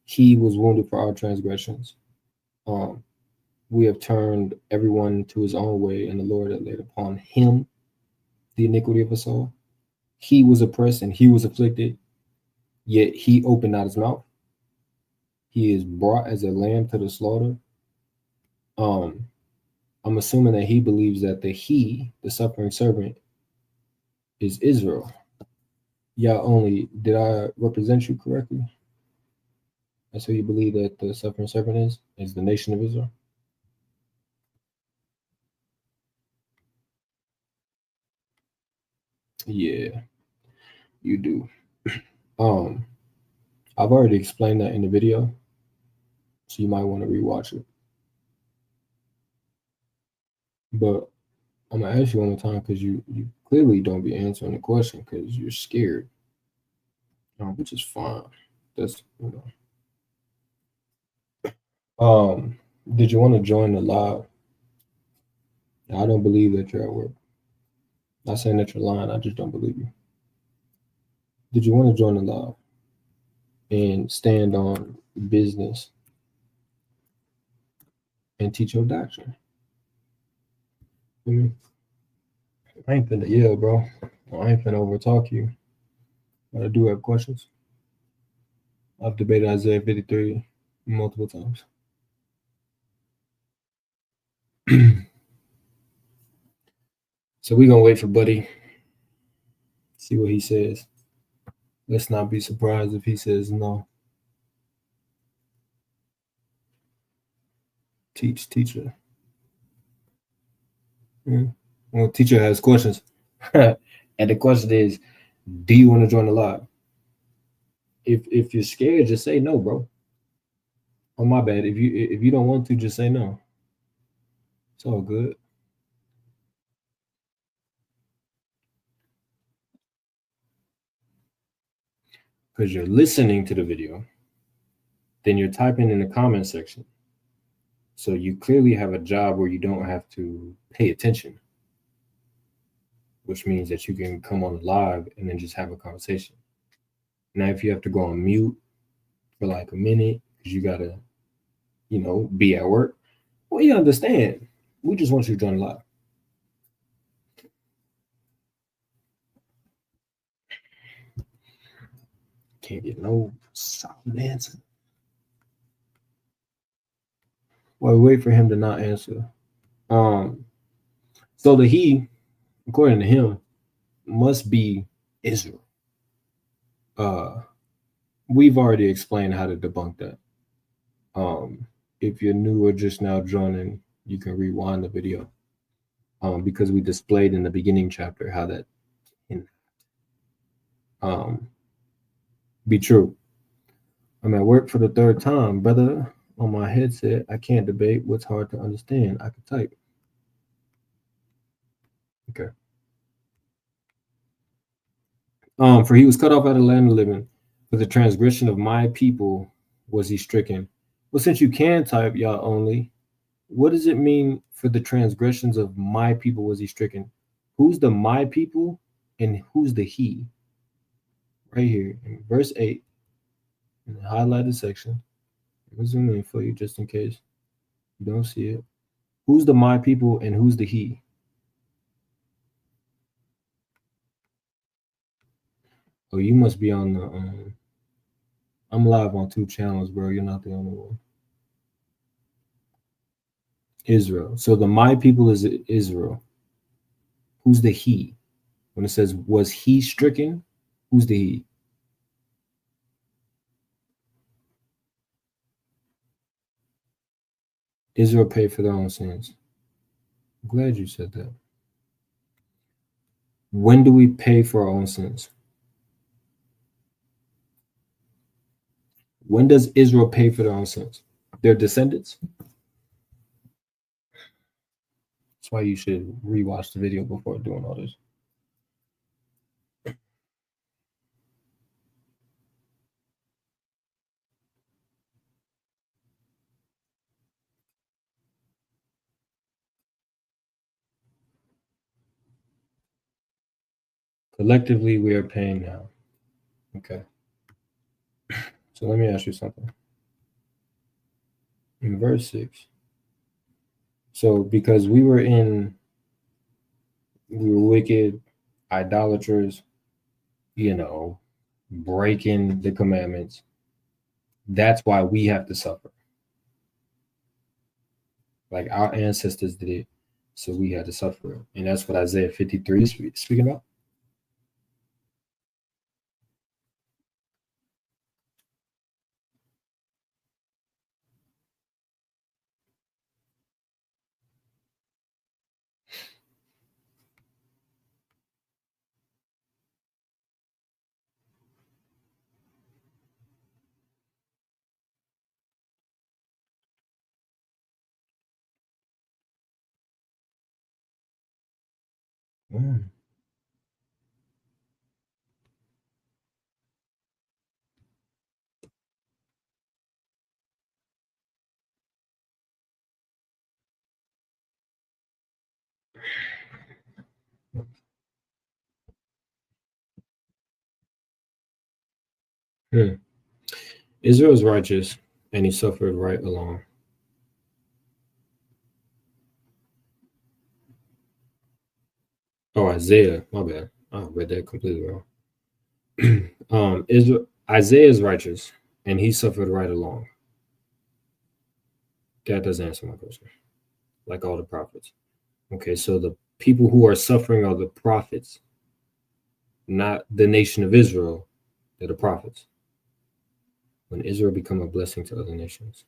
He was wounded for our transgressions. We have turned everyone to his own way, and the Lord had laid upon him the iniquity of us all. He was oppressed and he was afflicted, yet he opened not his mouth. He is brought as a lamb to the slaughter. I'm assuming that he believes that the suffering servant, is Israel. Y'all only, did I represent you correctly? That's who you believe that the suffering servant is the nation of Israel? Yeah, you do. I've already explained that in the video, so you might want to rewatch it. But I'm gonna ask you one more time because you clearly don't be answering the question because you're scared, which is fine. That's did you want to join the live? I don't believe that you're at work. Not saying that you're lying. I just don't believe you. Did you want to join the live and stand on business and teach your doctrine? I ain't finna yell, bro. I ain't finna overtalk you. But I do have questions. I've debated Isaiah 53 multiple times. So we're gonna wait for Buddy, see what he says. Let's not be surprised if he says no. Teacher. Well, teacher has questions. And the question is, do you want to join the live? If you're scared, just say no, bro. Oh, my bad. If you don't want to, just say no. It's all good. Because you're listening to the video, then you're typing in the comment section. So you clearly have a job where you don't have to pay attention, which means that you can come on live and then just have a conversation. Now, if you have to go on mute for like a minute because you gotta, be at work, well, you understand. We just want you to join live. Can't get no solid answer. Well, wait for him to not answer. So the he, according to him, must be Israel. We've already explained how to debunk that. If you're new or just now joining, you can rewind the video. Because we displayed in the beginning chapter how that can be true. I'm at work for the third time, brother. On my headset, I can't debate what's hard to understand. I can type. Okay. For he was cut off out of the land of living. For the transgression of my people was he stricken. Well, since you can type, y'all only, what does it mean for the transgressions of my people was he stricken? Who's the my people and who's the he? Right here in verse 8, in the highlighted section. I'm gonna zoom in for you just in case you don't see it. Who's the my people and who's the he? Oh, you must be on the. I'm live on 2 channels, bro. You're not the only one. Israel. So the my people is Israel. Who's the he? When it says, was he stricken? Who's the he? Israel paid for their own sins. I'm glad you said that. When do we pay for our own sins? When does Israel pay for their own sins? Their descendants? That's why you should rewatch the video before doing all this. Collectively, we are paying now. Okay. So let me ask you something. In verse 6, so because we were wicked, idolaters, breaking the commandments, that's why we have to suffer. Like our ancestors did it, so we had to suffer. And that's what Isaiah 53 is speaking about. Mm. Israel is righteous, and he suffered right along. Oh, Isaiah, my bad. I read that completely wrong. Isaiah is righteous, and he suffered right along. That doesn't answer my question. Like all the prophets. Okay, so the people who are suffering are the prophets, not the nation of Israel. They're the prophets. When Israel become a blessing to other nations.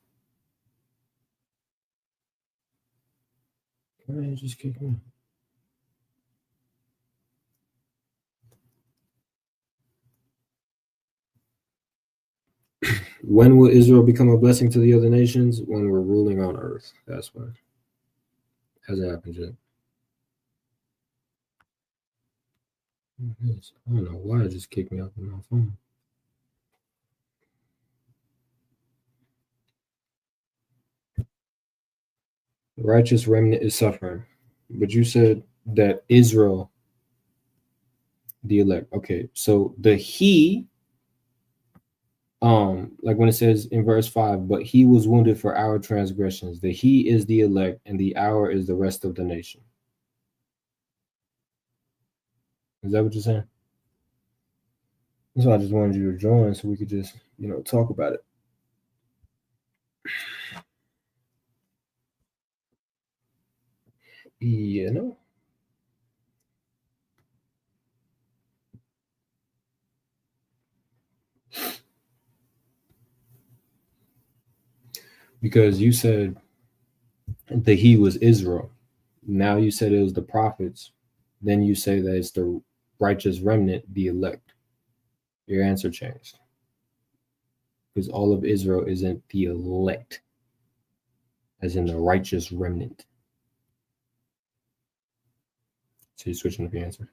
Why did you just kick me? When will Israel become a blessing to the other nations? When we're ruling on earth. That's when. Hasn't happened yet. I don't know why it just kicked me off of my phone. The righteous remnant is suffering. But you said that Israel, the elect. Okay, so the he, like when it says in verse 5, but he was wounded for our transgressions. The he is the elect, and the our is the rest of the nation. Is that what you're saying? So I just wanted you to join so we could just, talk about it. Because you said that he was Israel. Now you said it was the prophets. Then you say that it's the righteous remnant, the elect. Your answer changed. Because all of Israel isn't the elect, as in the righteous remnant. So you're switching up your answer.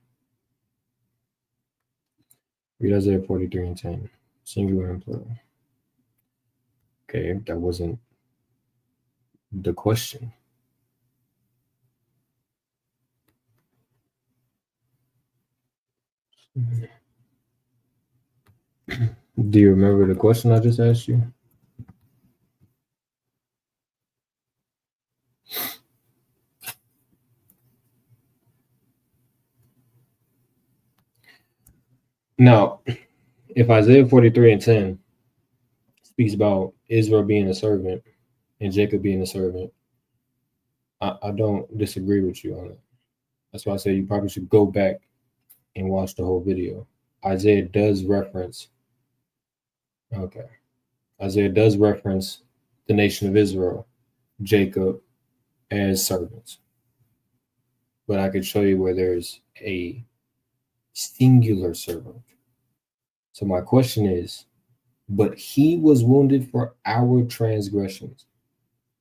Read Isaiah 43 and 10. Singular and plural. Okay, that wasn't the question. Do you remember the question I just asked you? Now, if Isaiah 43 and 10 speaks about Israel being a servant and Jacob being a servant, I don't disagree with you on it. That's why I say you probably should go back and watch the whole video. Isaiah does reference the nation of Israel, Jacob, as servants. But I could show you where there's a singular servant. So my question is, but he was wounded for our transgressions.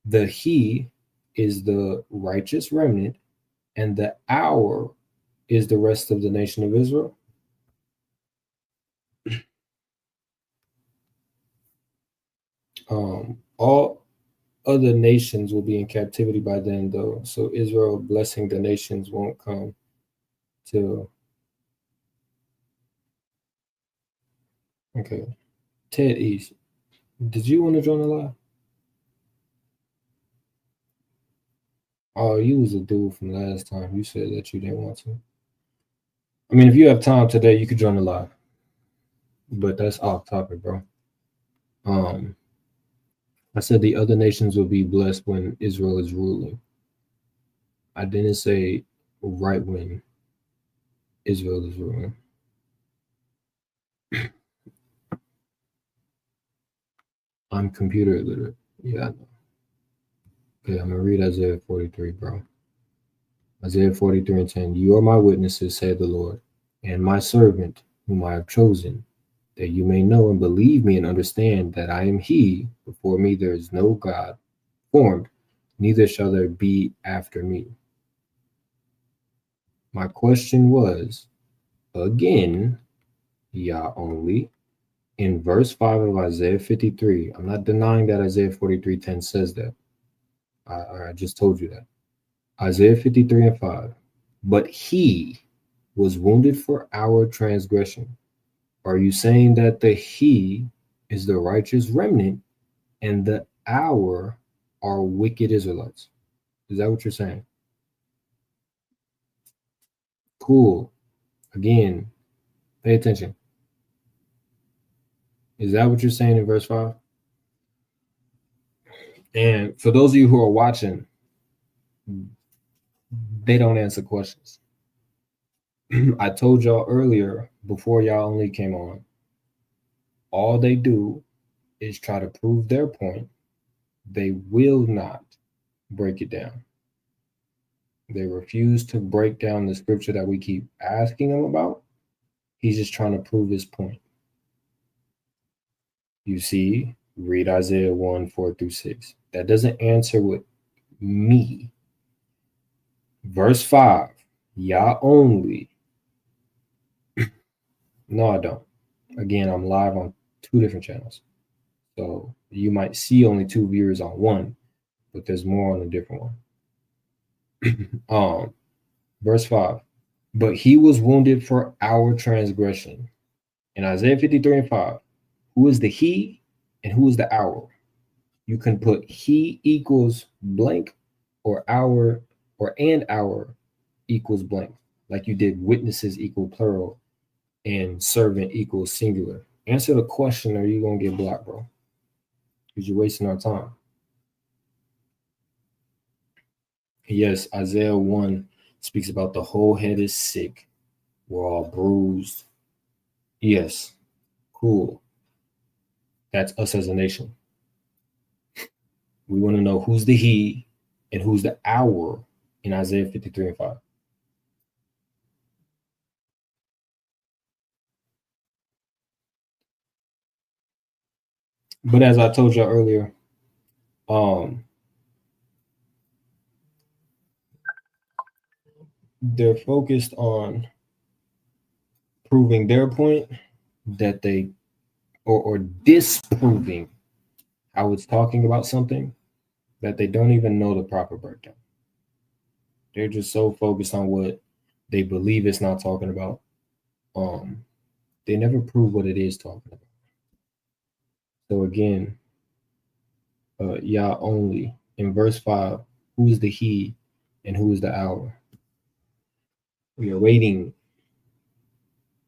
The he is the righteous remnant, and the our is the rest of the nation of Israel. All other nations will be in captivity by then, though. So Israel blessing the nations won't come till. Okay. Ted East, did you want to join the live? Oh, you was a dude from last time. You said that you didn't want to. I mean, if you have time today, you could join the live. But that's off topic, bro. I said the other nations will be blessed when Israel is ruling. I didn't say right when Israel is ruling. I'm computer illiterate. Yeah, I know. Okay, I'm gonna read Isaiah 43, bro. Isaiah 43 and 10. You are my witnesses, said the Lord, and my servant, whom I have chosen, that you may know and believe me and understand that I am He. Before me there is no God formed, neither shall there be after me. My question was, again, Yah only, in verse 5 of Isaiah 53. I'm not denying that Isaiah 43:10 says that. I just told you that. Isaiah 53 and 5. But he was wounded for our transgression. Are you saying that the he is the righteous remnant and the our are wicked Israelites? Is that what you're saying? Cool. Again, pay attention. Is that what you're saying in verse 5? And for those of you who are watching, they don't answer questions. I told y'all earlier before y'all only came on, all they do is try to prove their point. They will not break it down. They refuse to break down the scripture that we keep asking them about. He's just trying to prove his point. You see, read Isaiah 1 4 through 6. That doesn't answer with me. Verse 5, Yah only. No, I don't. Again, I'm live on 2 different channels. So you might see only 2 viewers on one, but there's more on a different one. Verse 5. But he was wounded for our transgression. In Isaiah 53 and 5, who is the he and who is the our? You can put he equals blank or our or and our equals blank, like you did witnesses equal plural and servant equals singular. Answer the question or you're going to get blocked, bro, because you're wasting our time. Yes, Isaiah 1 speaks about the whole head is sick. We're all bruised. Yes, cool. That's us as a nation. We want to know who's the he and who's the our in Isaiah 53 and 5. But as I told you earlier, they're focused on proving their point that they or disproving how it's talking about something that they don't even know the proper breakdown. They're just so focused on what they believe it's not talking about. They never prove what it is talking about. So again, Yah only in verse 5, who is the he and who is the our? We are waiting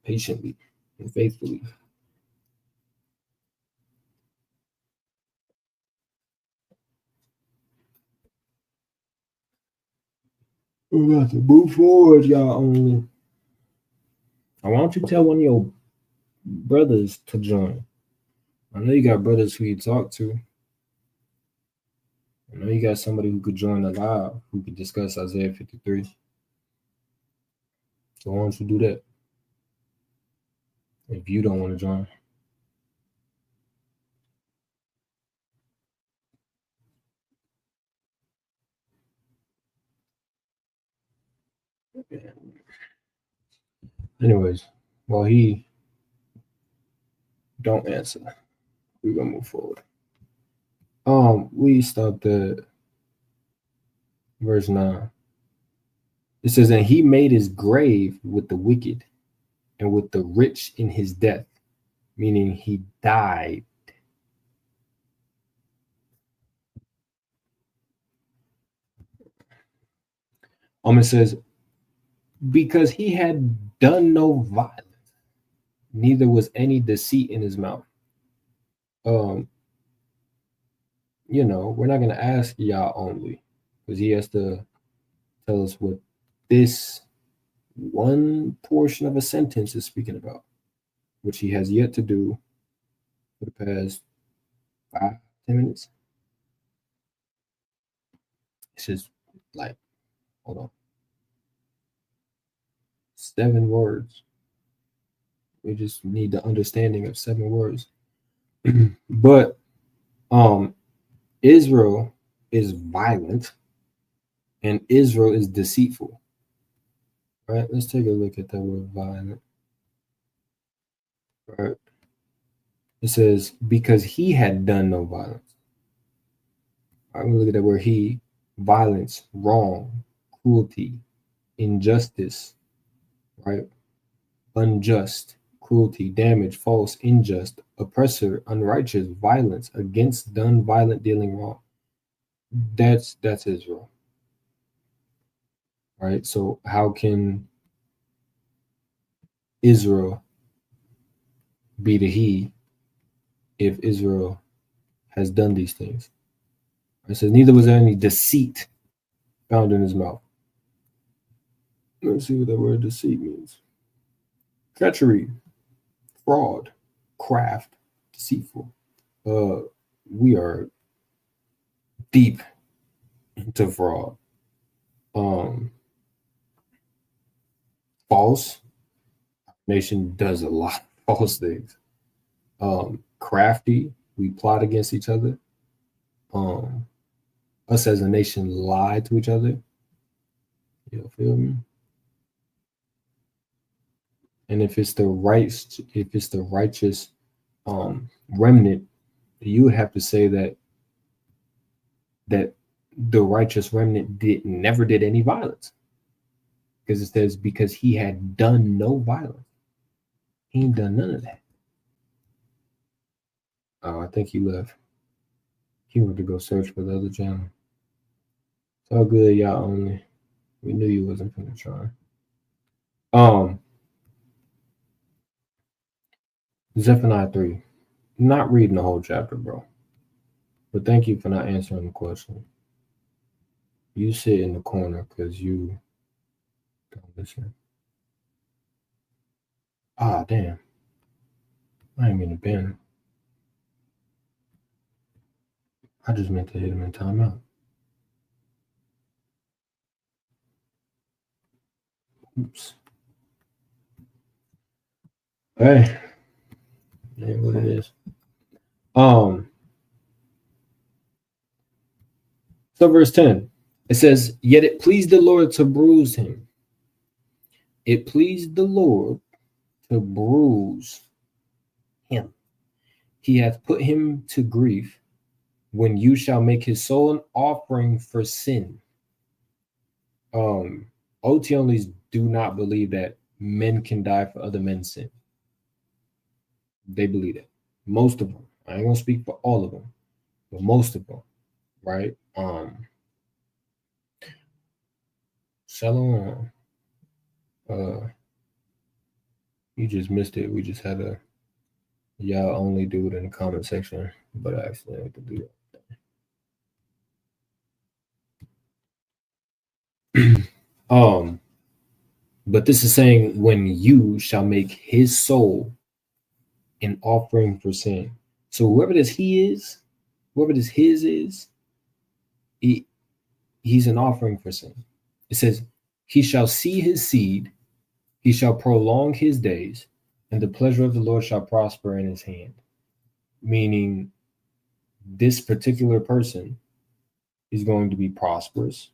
patiently and faithfully. We're about to move forward, Yah only. Why don't you tell one of your brothers to join? I know you got brothers who you talk to. I know you got somebody who could join the live who could discuss Isaiah 53. So why don't you do that? If you don't want to join. Anyways, while he don't answer, we're gonna move forward. We stopped at verse 9. It says, and he made his grave with the wicked and with the rich in his death, meaning he died. It says, because he had done no violence, neither was any deceit in his mouth. You know, we're not going to ask Yah only because he has to tell us what this one portion of a sentence is speaking about, which he has yet to do for the past 5-10 minutes. It's just like, hold on, 7 words. We just need the understanding of 7 words. But Israel is violent and Israel is deceitful. All right, let's take a look at that word violent. All right. It says, because he had done no violence. All right, I'm gonna look at that word he, violence, wrong, cruelty, injustice, right? Unjust, cruelty, damage, false, unjust, oppressor, unrighteous, violence, against, done, violent, dealing wrong. That's Israel. Right? So how can Israel be the he if Israel has done these things. It says, neither was there any deceit found in his mouth. Let's see what that word deceit means. Treachery, fraud, craft, deceitful. We are deep into fraud. False. Nation does a lot of false things. Crafty. We plot against each other. Us as a nation lie to each other. You feel me? And if it's the righteous remnant, you would have to say that the righteous remnant never did any violence, because it says because he had done no violence. He ain't done none of that. Oh, I think he left. He went to go search for the other channel. It's all good, y'all. Only we knew you wasn't gonna try. Zephaniah 3. Not reading the whole chapter, bro. But thank you for not answering the question. You sit in the corner because you don't listen. Ah, damn. I ain't mean to ban. I just meant to hit him in timeout. Oops. Hey. Ain't what it is. So verse 10, it says, yet it pleased the Lord to bruise him. It pleased the Lord to bruise him. He hath put him to grief when you shall make his soul an offering for sin. OT onlys do not believe that men can die for other men's sin. They believe that. Most of them. I ain't gonna speak for all of them, but most of them, right? Shalom. You just missed it. We just had a y'all only do it in the comment section, but I accidentally had to do that. But this is saying when you shall make his soul an offering for sin. So whoever this he is, whoever this his is, he's an offering for sin. It says, he shall see his seed, he shall prolong his days, and the pleasure of the Lord shall prosper in his hand. Meaning this particular person is going to be prosperous,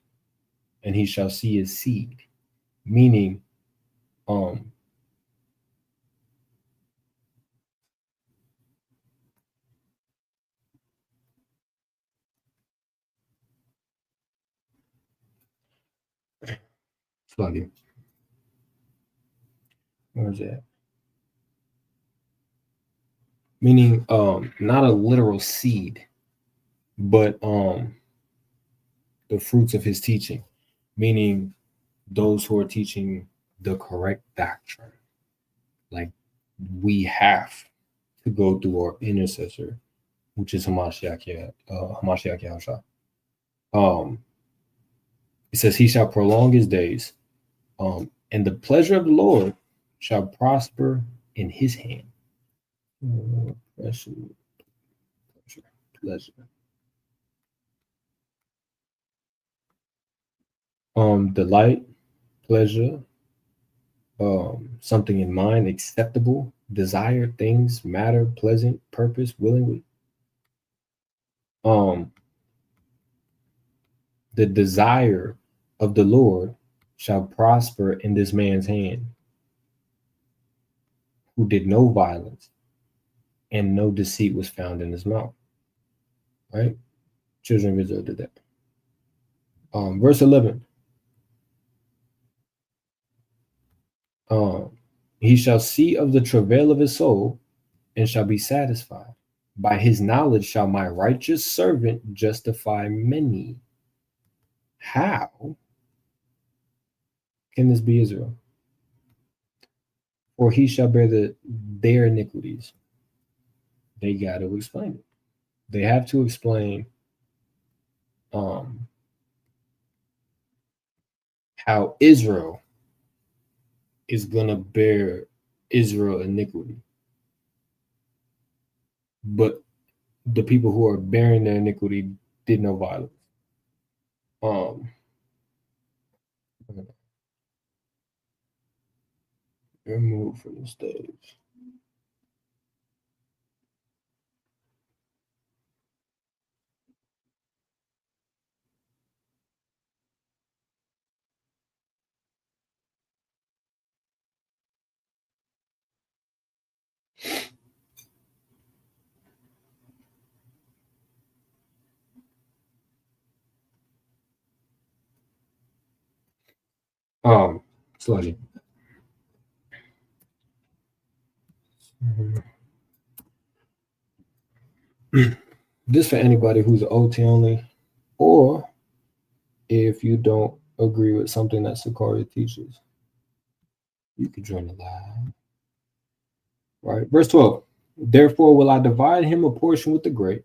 and he shall see his seed. Meaning, Sluggy. Where's that? Meaning, not a literal seed, but the fruits of his teaching. Meaning, those who are teaching the correct doctrine. Like we have to go through our intercessor, which is Hamashiach Yahushua. It says, he shall prolong his days, and the pleasure of the Lord shall prosper in his hand. Pleasure. Delight, pleasure, something in mind, acceptable, desire, things, matter, pleasant, purpose, willingly. The desire of the Lord shall prosper in this man's hand, who did no violence, and no deceit was found in his mouth. Right? Children of Israel did that. Verse 11. He shall see of the travail of his soul and shall be satisfied. By his knowledge shall my righteous servant justify many. How can this be Israel? For he shall bear their iniquities. they got to explain it. They have to explain how Israel is going to bear Israel iniquity. But the people who are bearing their iniquity did no violence. Remove from the stage. Slowly. This for anybody who's OT only, or if you don't agree with something that Sakari teaches, you could join the live. Right, verse 12. Therefore will I divide him a portion with the great,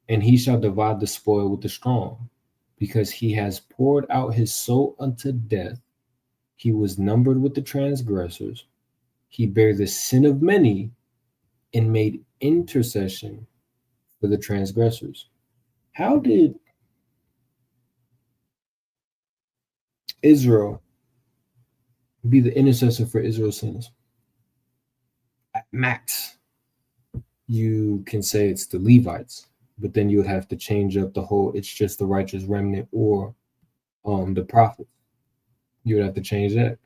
and he shall divide the spoil with the strong, because he has poured out his soul unto death. He was numbered with the transgressors. He bare the sin of many and made intercession for the transgressors. How did Israel be the intercessor for Israel's sins? At max, you can say it's the Levites, but then you would have to change up the whole, it's just the righteous remnant or the prophets. You would have to change that.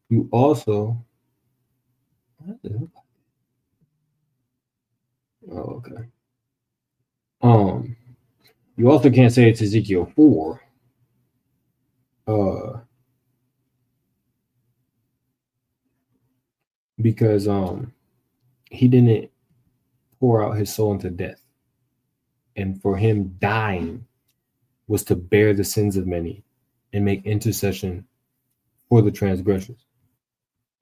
You also, oh, okay. You also can't say it's Ezekiel 4. Because he didn't pour out his soul into death. And for him dying was to bear the sins of many and make intercession for the transgressors.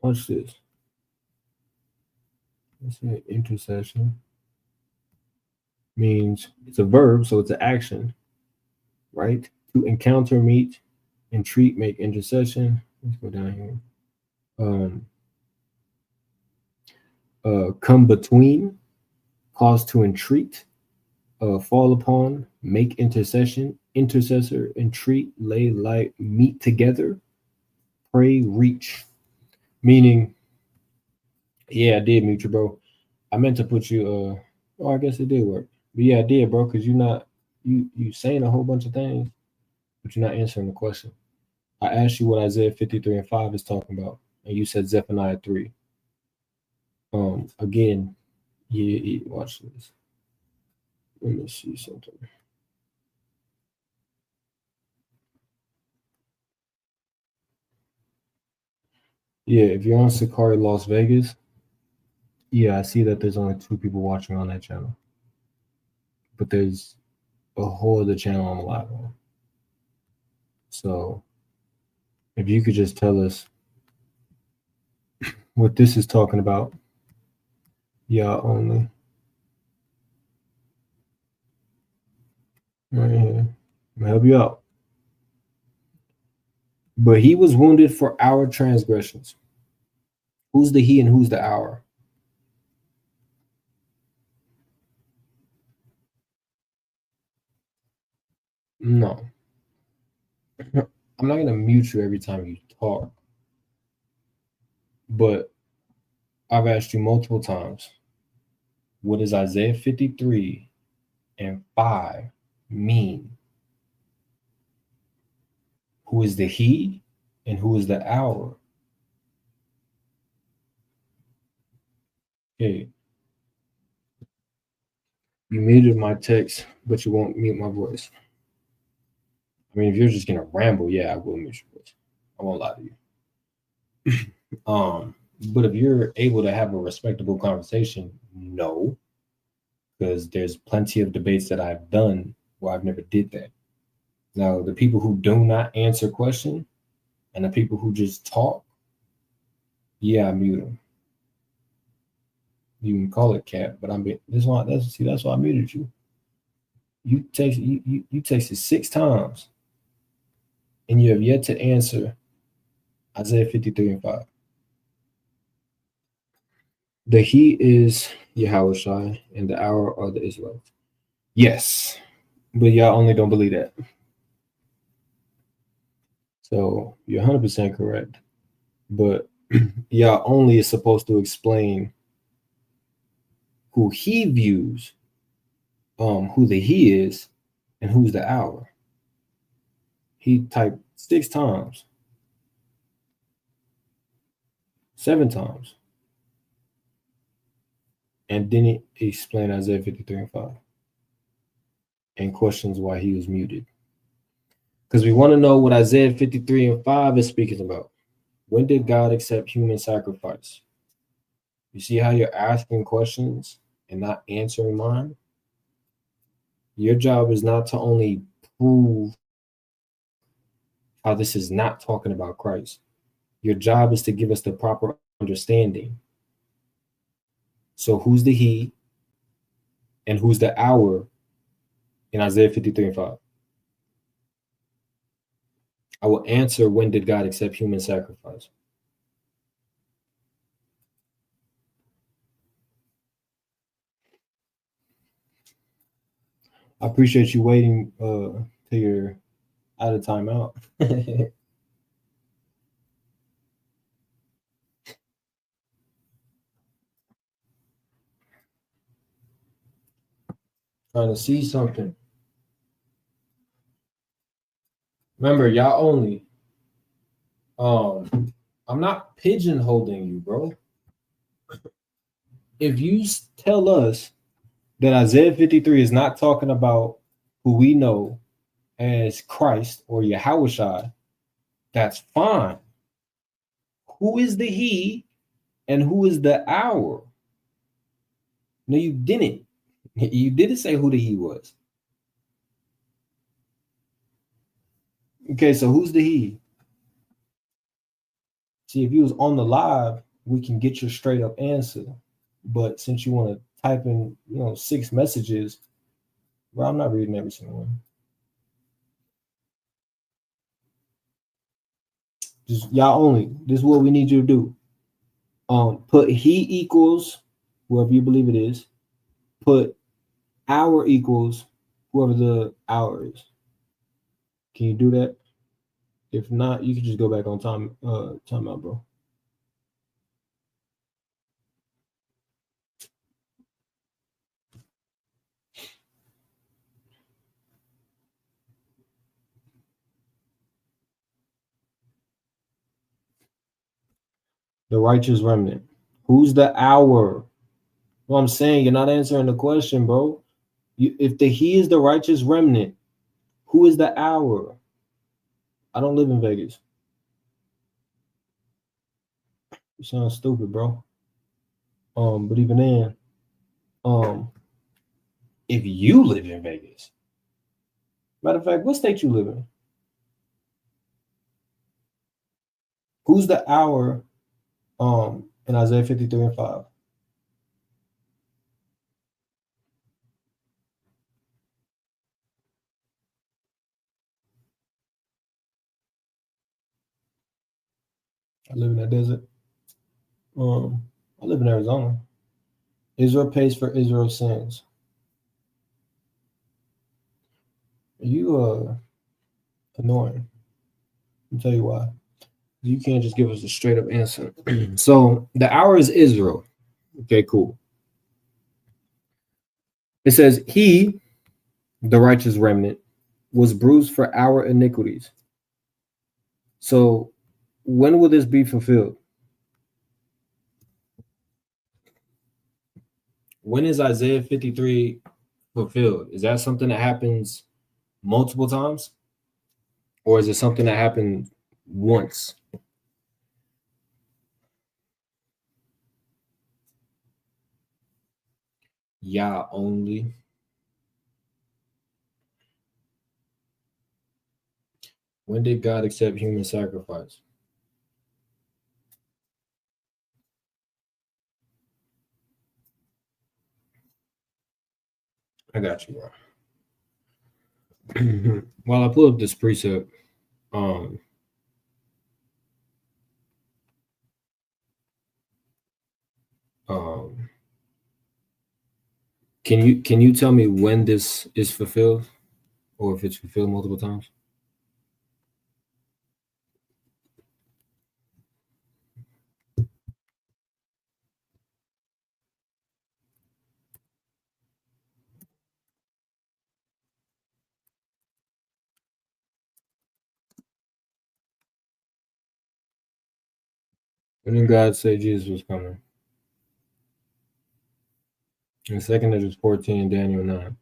Watch this. Let's say intercession means it's a verb, so it's an action, right? To encounter, meet, entreat, make intercession. Let's go down here. Come between, cause to entreat, fall upon, make intercession, intercessor, entreat, lay, light, meet together, pray, reach. Meaning, yeah, I did mute you, bro. I meant to put you, I guess it did work. But yeah, I did, bro, because you saying a whole bunch of things, but you're not answering the question. I asked you what Isaiah 53 and 5 is talking about, and you said Zephaniah 3. Again, yeah, watch this. Let me see something. Yeah, if you're on Sakari Las Vegas, yeah, I see that there's only 2 people watching on that channel. But there's a whole other channel I'm live on. So if you could just tell us what this is talking about, y'all only. Right here. I'm gonna help you out. But he was wounded for our transgressions. Who's the he and who's the our? No. I'm not gonna mute you every time you talk. But I've asked you multiple times, what does Isaiah 53 and 5 mean? Who is the he and who is the our? Okay. You muted my text, but you won't mute my voice. I mean, if you're just gonna ramble, yeah, I will mute your voice. I won't lie to you. But if you're able to have a respectable conversation, no, because there's plenty of debates that I've done where I've never did that. Now, the people who do not answer question and the people who just talk, yeah, I mute them. You can call it cap, but I'm this one. That's why I muted you. You texted 6 times and you have yet to answer Isaiah 53:5. The he is Yahweh and the hour are the Israelites. Yes, but y'all only don't believe that. So you're 100% correct. But y'all only is supposed to explain who he views, who the he is, and who's the hour. He typed 6 times, 7 times, and then he explained Isaiah 53:5 and questions why he was muted. Because we want to know what Isaiah 53:5 is speaking about. When did God accept human sacrifice? You see how you're asking questions and not answering mine? Your job is not to only prove how this is not talking about Christ. Your job is to give us the proper understanding. So who's the he and who's the hour in Isaiah 53:5? I will answer, when did God accept human sacrifice? I appreciate you waiting till you're out of timeout. Trying to see something. Remember, y'all only. I'm not pigeonholing you, bro. If you tell us that Isaiah 53 is not talking about who we know as Christ or Yahweh, that's fine. Who is the he and who is the hour? No, you didn't. You didn't say who the he was. Okay, so who's the he? See, if you was on the live, we can get your straight up answer. But since you want to type in, 6 messages, well, I'm not reading every single one. Just y'all only. This is what we need you to do. Put he equals whoever you believe it is. Put hour equals whoever the hour is. Can you do that? If not, you can just go back on timeout, bro. The righteous remnant. Who's the hour? Well, I'm saying you're not answering the question, bro. If he is the righteous remnant, who is the hour? I don't live in Vegas. You sound stupid, bro. But even then, if you live in Vegas, matter of fact, what state you live in? Who's the hour? In Isaiah 53:5. I live in the desert. I live in Arizona. Israel pays for Israel's sins. You annoying. I'll tell you why. You can't just give us a straight up answer. So the hour is Israel. Okay, cool. It says, he, the righteous remnant, was bruised for our iniquities. So when will this be fulfilled? When is Isaiah 53 fulfilled? Is that something that happens multiple times? Or is it something that happened once? Yah only. When did God accept human sacrifice? I got you, bro. While I pull up this precept, um, um, can you tell me when this is fulfilled, or if it's fulfilled multiple times? When did God say Jesus was coming? In 2nd Ezra 14, Daniel 9.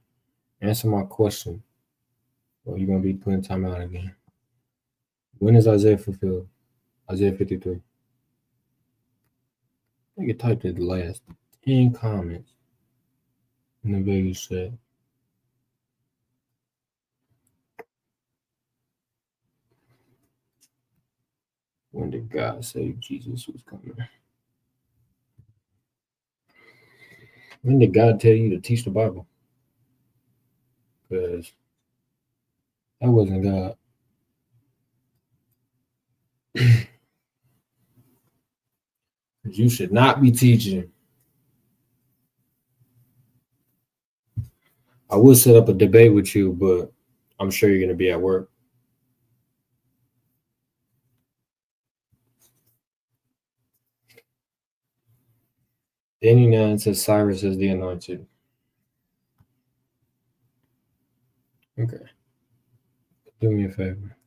Answer my question. Or you're gonna be putting time out again. When is Isaiah fulfilled? Isaiah 53. I think it typed it the last 10 comments in the Vegas chat. When did God say Jesus was coming? When did God tell you to teach the Bible? Because that wasn't God. You should not be teaching. I would set up a debate with you, but I'm sure you're going to be at work. Daniel 9 says Cyrus is the anointed. Okay. Do me a favor.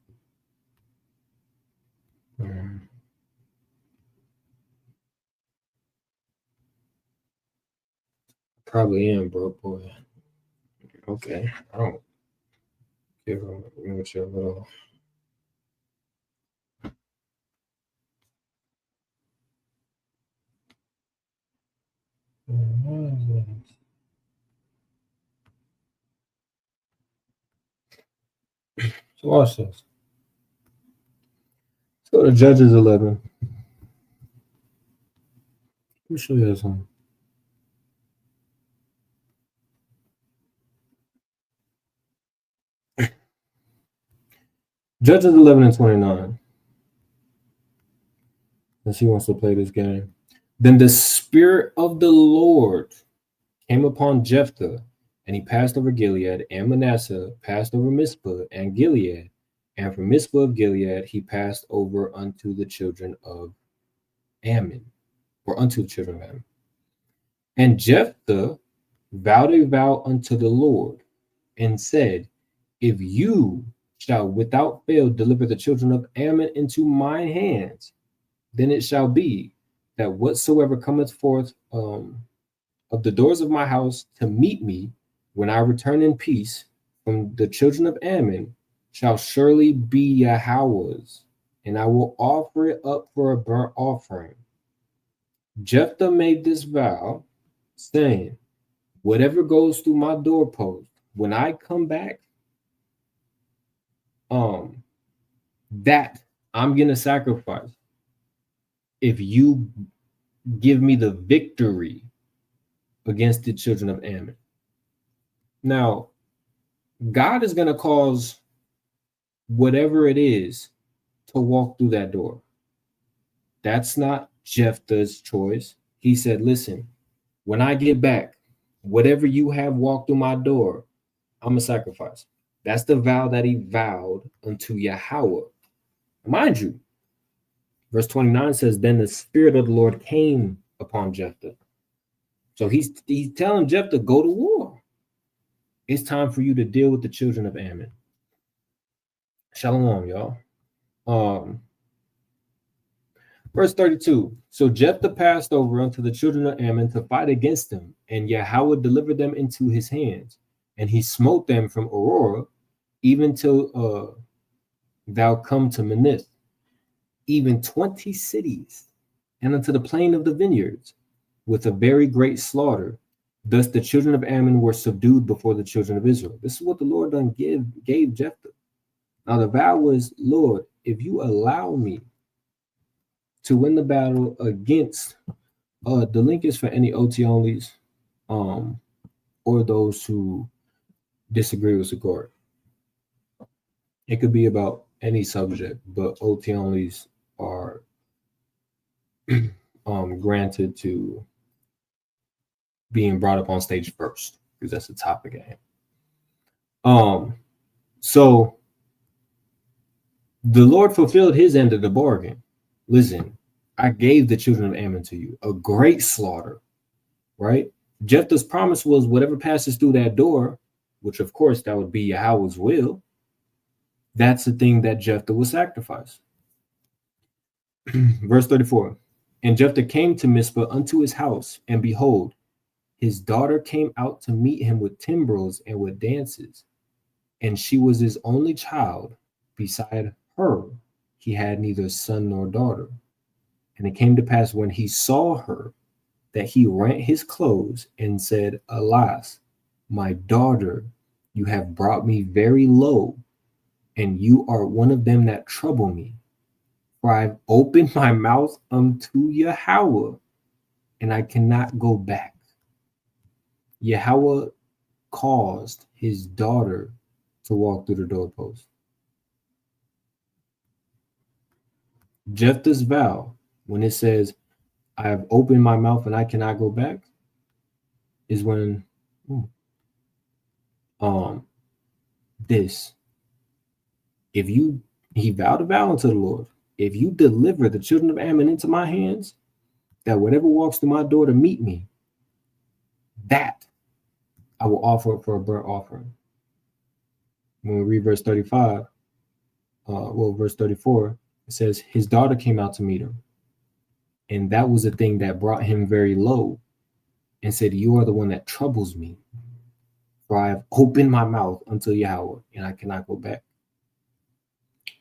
Probably am, bro, boy. Okay. I don't give a much of it all. So watch this. Let's go to Judges 11. Let me show you something. Judges 11 and 29. Since he wants to play this game. Then the Spirit of the Lord came upon Jephthah, and he passed over Gilead, and Manasseh passed over Mizpah and Gilead. And from Mizpah of Gilead he passed over unto the children of Ammon, or unto the children of Ammon. And Jephthah vowed a vow unto the Lord, and said, if you shall without fail deliver the children of Ammon into mine hands, then it shall be that whatsoever cometh forth of the doors of my house to meet me when I return in peace from the children of Ammon shall surely be Yahweh's, and I will offer it up for a burnt offering. Jephthah made this vow, saying, whatever goes through my doorpost, when I come back, that I'm gonna sacrifice if you give me the victory against the children of Ammon. Now, God is gonna cause whatever it is to walk through that door. That's not Jephthah's choice. He said, listen, when I get back, whatever you have walked through my door, I'm a sacrifice. That's the vow that he vowed unto Yahweh. Mind you, verse 29 says, then the Spirit of the Lord came upon Jephthah. So he's telling Jephthah, go to war. It's time for you to deal with the children of Ammon. Shalom, y'all. Verse 32. So Jephthah passed over unto the children of Ammon to fight against them, and Yahweh delivered them into his hands. And he smote them from Aurora, even till thou come to Menith, even 20 cities, and unto the plain of the vineyards, with a very great slaughter. Thus the children of Ammon were subdued before the children of Israel. This is what the Lord gave Jephthah. Now the vow was, Lord, if you allow me to win the battle against the link is for any OT onlys, um, or those who disagree with Sakura. It could be about any subject, but OT onlys are granted to being brought up on stage first because that's the topic at hand. So the Lord fulfilled his end of the bargain. Listen, I gave the children of Ammon to you, a great slaughter, right? Jephthah's promise was whatever passes through that door, which of course that would be Yahweh's will, that's the thing that Jephthah will sacrifice. Verse 34, and Jephthah came to Mizpah unto his house, and behold, his daughter came out to meet him with timbrels and with dances, and she was his only child. Beside her, he had neither son nor daughter. And it came to pass when he saw her that he rent his clothes and said, Alas, my daughter, you have brought me very low, and you are one of them that trouble me. For I've opened my mouth unto Yahweh, and I cannot go back. Yahweh caused his daughter to walk through the doorpost. Jephthah's vow, when it says, I have opened my mouth and I cannot go back, is when he vowed a vow unto the Lord, if you deliver the children of Ammon into my hands, that whatever walks through my door to meet me, that I will offer for a burnt offering. When we read verse 35, verse 34, it says, his daughter came out to meet him. And that was the thing that brought him very low and said, you are the one that troubles me. For I have opened my mouth unto Yahweh, and I cannot go back.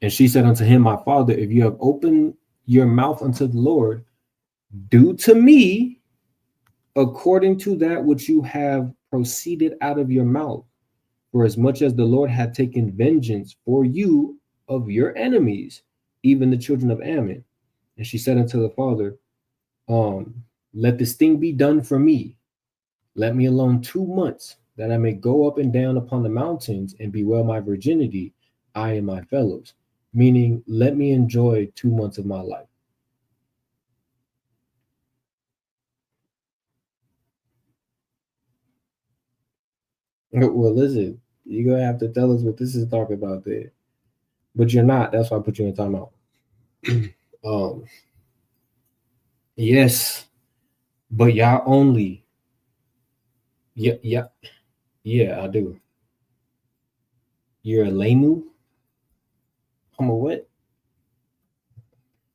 And she said unto him, my father, if you have opened your mouth unto the Lord, do to me according to that which you have proceeded out of your mouth. For as much as the Lord had taken vengeance for you of your enemies, even the children of Ammon. And she said unto the father, let this thing be done for me. Let me alone 2 months, that I may go up and down upon the mountains and bewail my virginity, I and my fellows. Meaning, let me enjoy 2 months of my life. Well, listen, you're going to have to tell us what this is talking about there. But you're not. That's why I put you in timeout. Yes, but y'all only. Yeah, I do. You're a Lamu? I'm a what?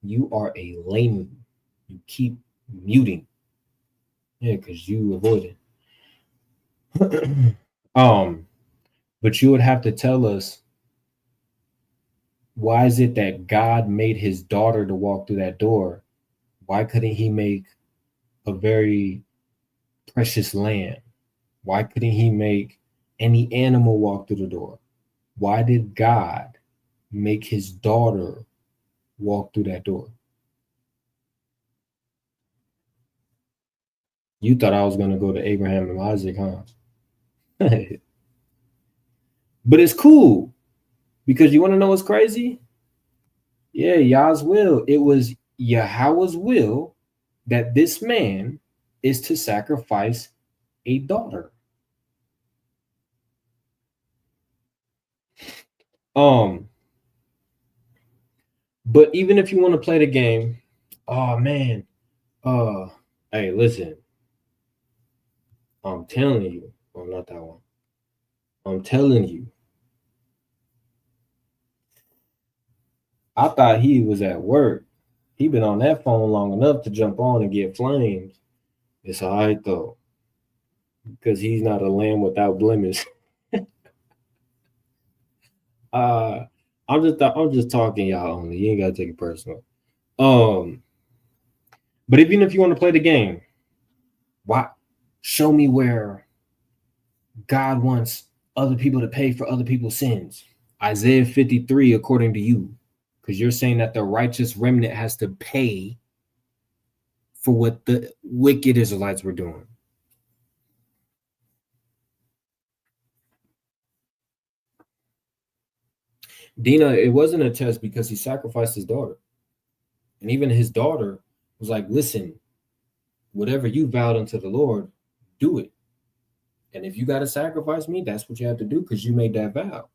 You are a Lamu. You keep muting. Yeah, because you avoided. But you would have to tell us, why is it that God made his daughter to walk through that door? Why couldn't he make a very precious lamb? Why couldn't he make any animal walk through the door? Why did God make his daughter walk through that door? You thought I was going to go to Abraham and Isaac, huh? But it's cool, because you want to know what's crazy? Yeah, Yah's will. It was Yahweh's will that this man is to sacrifice a daughter. But even if you want to play the game, oh man, hey, listen, I'm telling you, not that one. I'm telling you, I thought he was at work. He been on that phone long enough to jump on and get flames. It's all right though, because he's not a lamb without blemish. I'm just talking y'all only. You ain't gotta take it personal. But even if you want to play the game, why show me where God wants other people to pay for other people's sins? Isaiah 53 according to you, because you're saying that the righteous remnant has to pay for what the wicked Israelites were doing. Dina, it wasn't a test because he sacrificed his daughter. And even his daughter was like, listen, whatever you vowed unto the Lord, do it. And if you got to sacrifice me, that's what you have to do because you made that vow.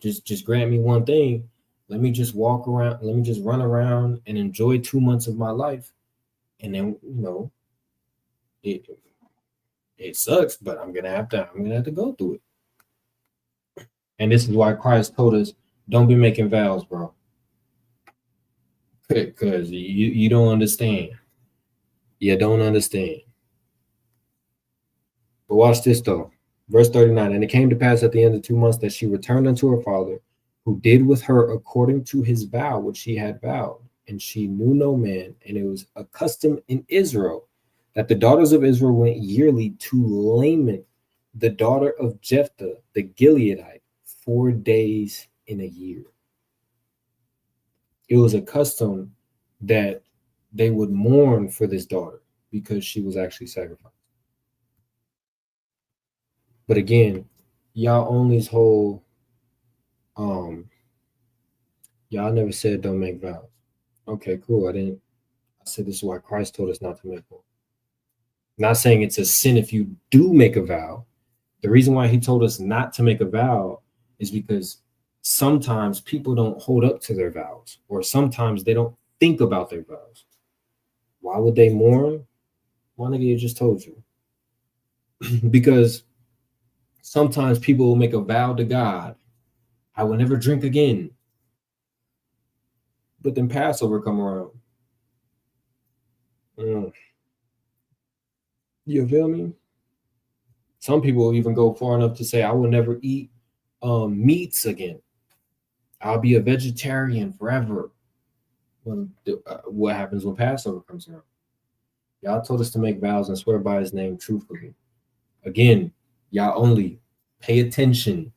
Just grant me one thing. Let me just walk around. Let me just run around and enjoy 2 months of my life. And then, it sucks, but I'm gonna have to go through it. And this is why Christ told us, don't be making vows, bro. Because you don't understand. You don't understand. But watch this though. Verse 39. And it came to pass at the end of 2 months that she returned unto her father, who did with her according to his vow which she had vowed. And she knew no man, and it was a custom in Israel that the daughters of Israel went yearly to Laman, the daughter of Jephthah, the Gileadite, 4 days in a year. It was a custom that they would mourn for this daughter because she was actually sacrificed. But again, y'all only's whole, y'all never said don't make vows. Okay, cool. I said this is why Christ told us not to make one. Not saying it's a sin if you do make a vow. The reason why he told us not to make a vow is because sometimes people don't hold up to their vows, or sometimes they don't think about their vows. Why would they mourn? One nigga just told you. Because sometimes people will make a vow to God, I will never drink again. But then Passover come around. You feel me? Some people will even go far enough to say, I will never eat meats again. I'll be a vegetarian forever. What happens when Passover comes around? Y'all told us to make vows and swear by his name truthfully. Again, y'all only pay attention.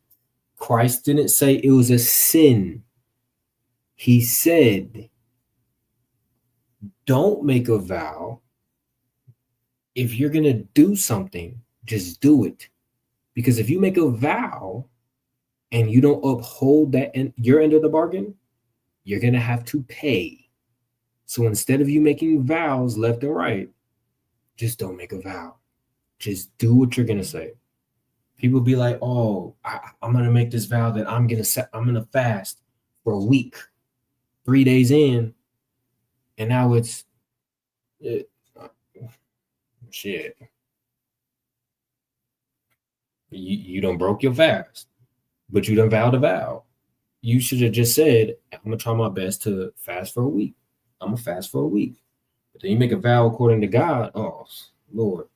Christ didn't say it was a sin. He said, don't make a vow. If you're going to do something, just do it. Because if you make a vow and you don't uphold your end of the bargain, you're going to have to pay. So instead of you making vows left and right, just don't make a vow. Just do what you're going to say. People be like, oh, I'm going to make this vow that I'm going to fast for a week, 3 days in. And now shit. You done broke your fast, but you done vowed a vow. You should have just said, I'm going to try my best to fast for a week. I'm going to fast for a week. But then you make a vow according to God. Oh, Lord.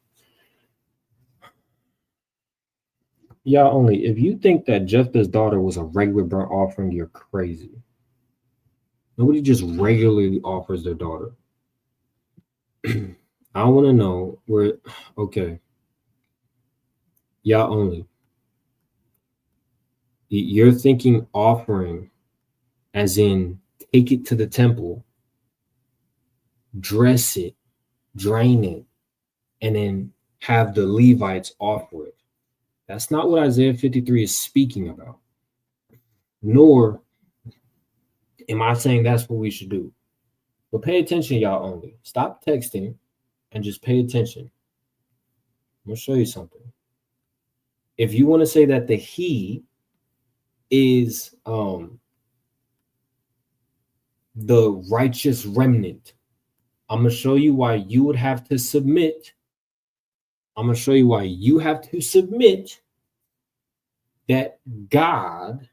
Y'all only, if you think that Jephthah's daughter was a regular burnt offering, you're crazy. Nobody just regularly offers their daughter. I want to know where, okay. Y'all only. You're thinking offering as in take it to the temple, dress it, drain it, and then have the Levites offer it. That's not what Isaiah 53 is speaking about. Nor am I saying that's what we should do. But pay attention, y'all only. Stop texting and just pay attention. I'm going to show you something. If you want to say that the he is the righteous remnant, I'm going to show you why you would have to submit. I'm going to show you why you have to submit that God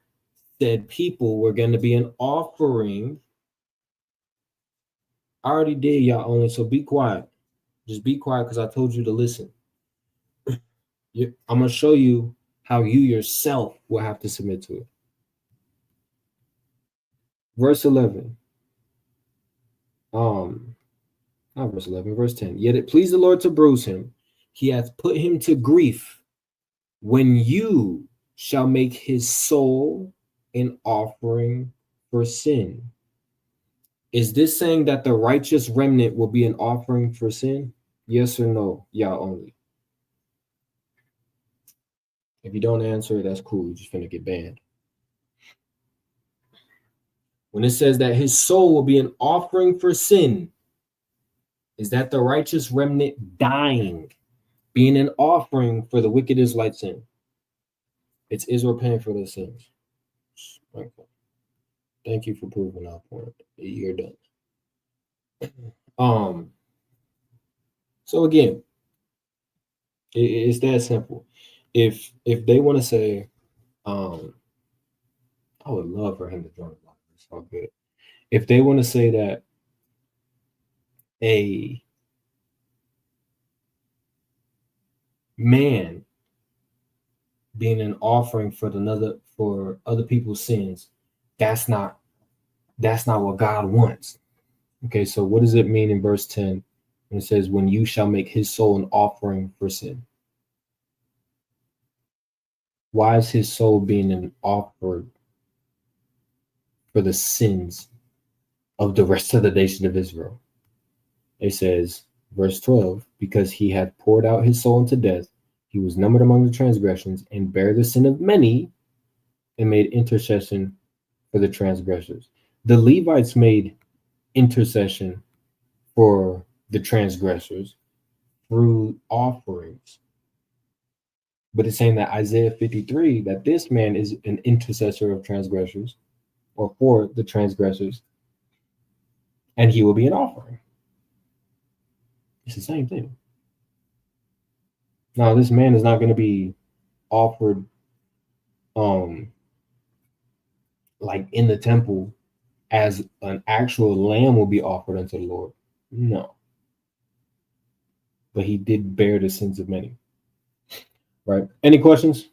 said people were going to be an offering. I already did, y'all only, so be quiet. Just be quiet because I told you to listen. I'm going to show you how you yourself will have to submit to it. Verse 11. Not verse 11, verse 10. Yet it pleased the Lord to bruise him. He hath put him to grief. When you shall make his soul an offering for sin. Is this saying that the righteous remnant will be an offering for sin? Yes or no? Yeah, only. If you don't answer, that's cool. You're just gonna get banned. When it says that his soul will be an offering for sin, is that the righteous remnant dying, being an offering for the wicked Israelite sin? It's Israel paying for their sins. Okay. Thank you for proving our point. You're done. So again, it's that simple. If they want to say, I would love for him to join the block. It's all good. If they want to say that a man being an offering for other people's sins, that's not what God wants. Okay, so what does it mean in verse 10 when it says, when you shall make his soul an offering for sin? Why is his soul being an offering for the sins of the rest of the nation of Israel? It says, verse 12, because he had poured out his soul into death, he was numbered among the transgressions and bare the sin of many and made intercession for the transgressors. The Levites made intercession for the transgressors through offerings. But it's saying that Isaiah 53, that this man is an intercessor of transgressors or for the transgressors, and he will be an offering. It's the same thing. Now, this man is not going to be offered like in the temple as an actual lamb will be offered unto the Lord. No. But he did bear the sins of many. Right? Any questions?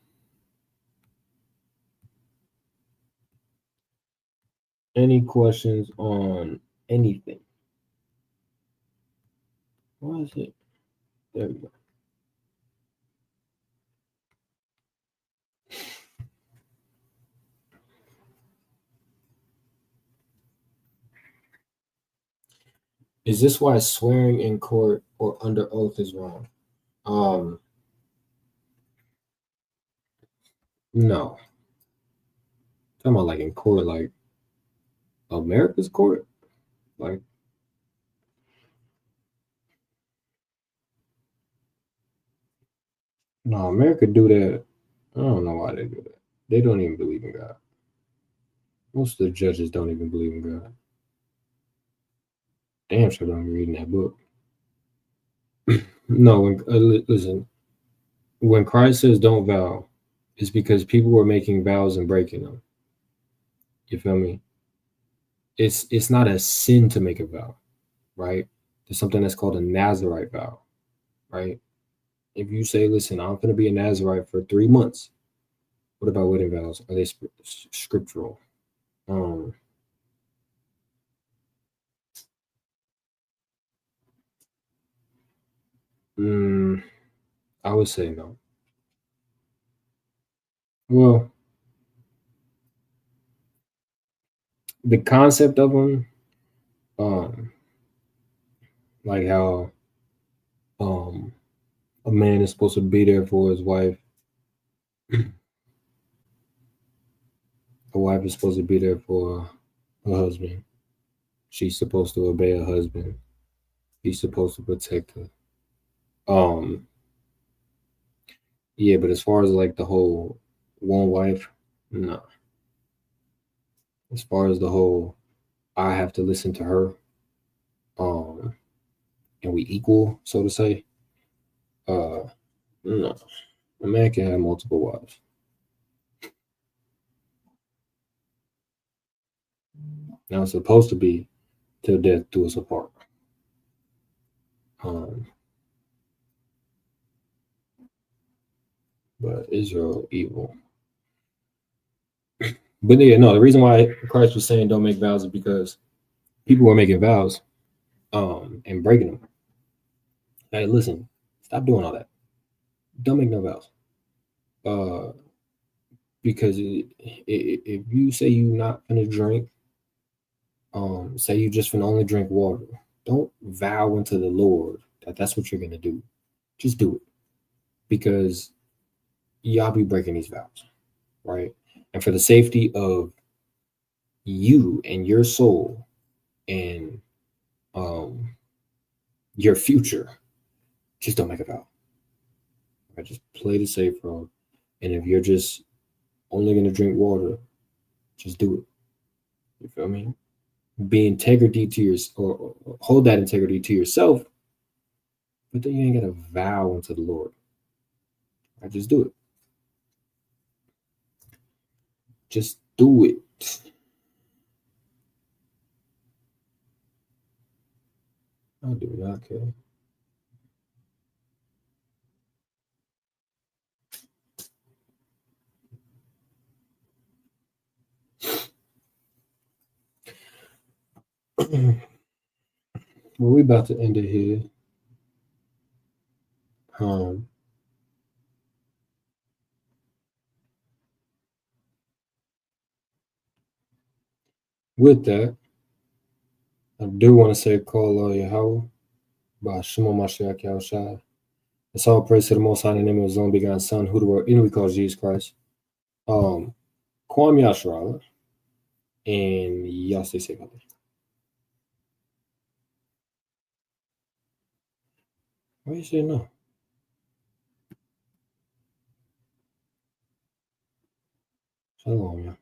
Any questions on anything? What is it? There we go. Is this why swearing in court or under oath is wrong? No. Talking about like in court, like America's court? Like, no, America do that. I don't know why they do that. They don't even believe in God. Most of the judges don't even believe in God. Damn sure don't be reading that book. No, listen, when Christ says don't vow, it's because people were making vows and breaking them. You feel me? It's not a sin to make a vow, right? There's something that's called a Nazarite vow, right? If you say, listen, I'm going to be a Nazarite for 3 months, what about wedding vows? Are they scriptural? I would say no. Well, the concept of them, like how a man is supposed to be there for his wife, a wife is supposed to be there for her husband. She's supposed to obey her husband. He's supposed to protect her. Yeah, but as far as like the whole one wife, no. As far as the whole, I have to listen to her, and we equal, so to say. No, a man can have multiple wives. Now it's supposed to be till death do us apart. But Israel evil. But yeah, no, the reason why Christ was saying don't make vows is because people were making vows and breaking them. Hey, listen, stop doing all that. Don't make no vows. because if you say you not gonna drink, say you just gonna only drink water, don't vow into the Lord that that's what you're gonna do. Just do it, because y'all be breaking these vows, right? And for the safety of you and your soul and um your future, just don't make a vow. I just play the safe road. And if you're just only gonna drink water, just do it. You feel me? Be integrity to your, or hold that integrity to yourself, but then you ain't gotta vow unto the Lord. I just do it. Just do it. I do not care. Well, we about to end it here. Um, with that, I do want to say call Yahweh by Shema Mashiach Yahushua. It's all praise to the Most High in the name of His own begotten Son, who the world in we call Jesus Christ. Kwam Yasharala, and y'all stay safe out there. Why you say no? Shalom, y'all.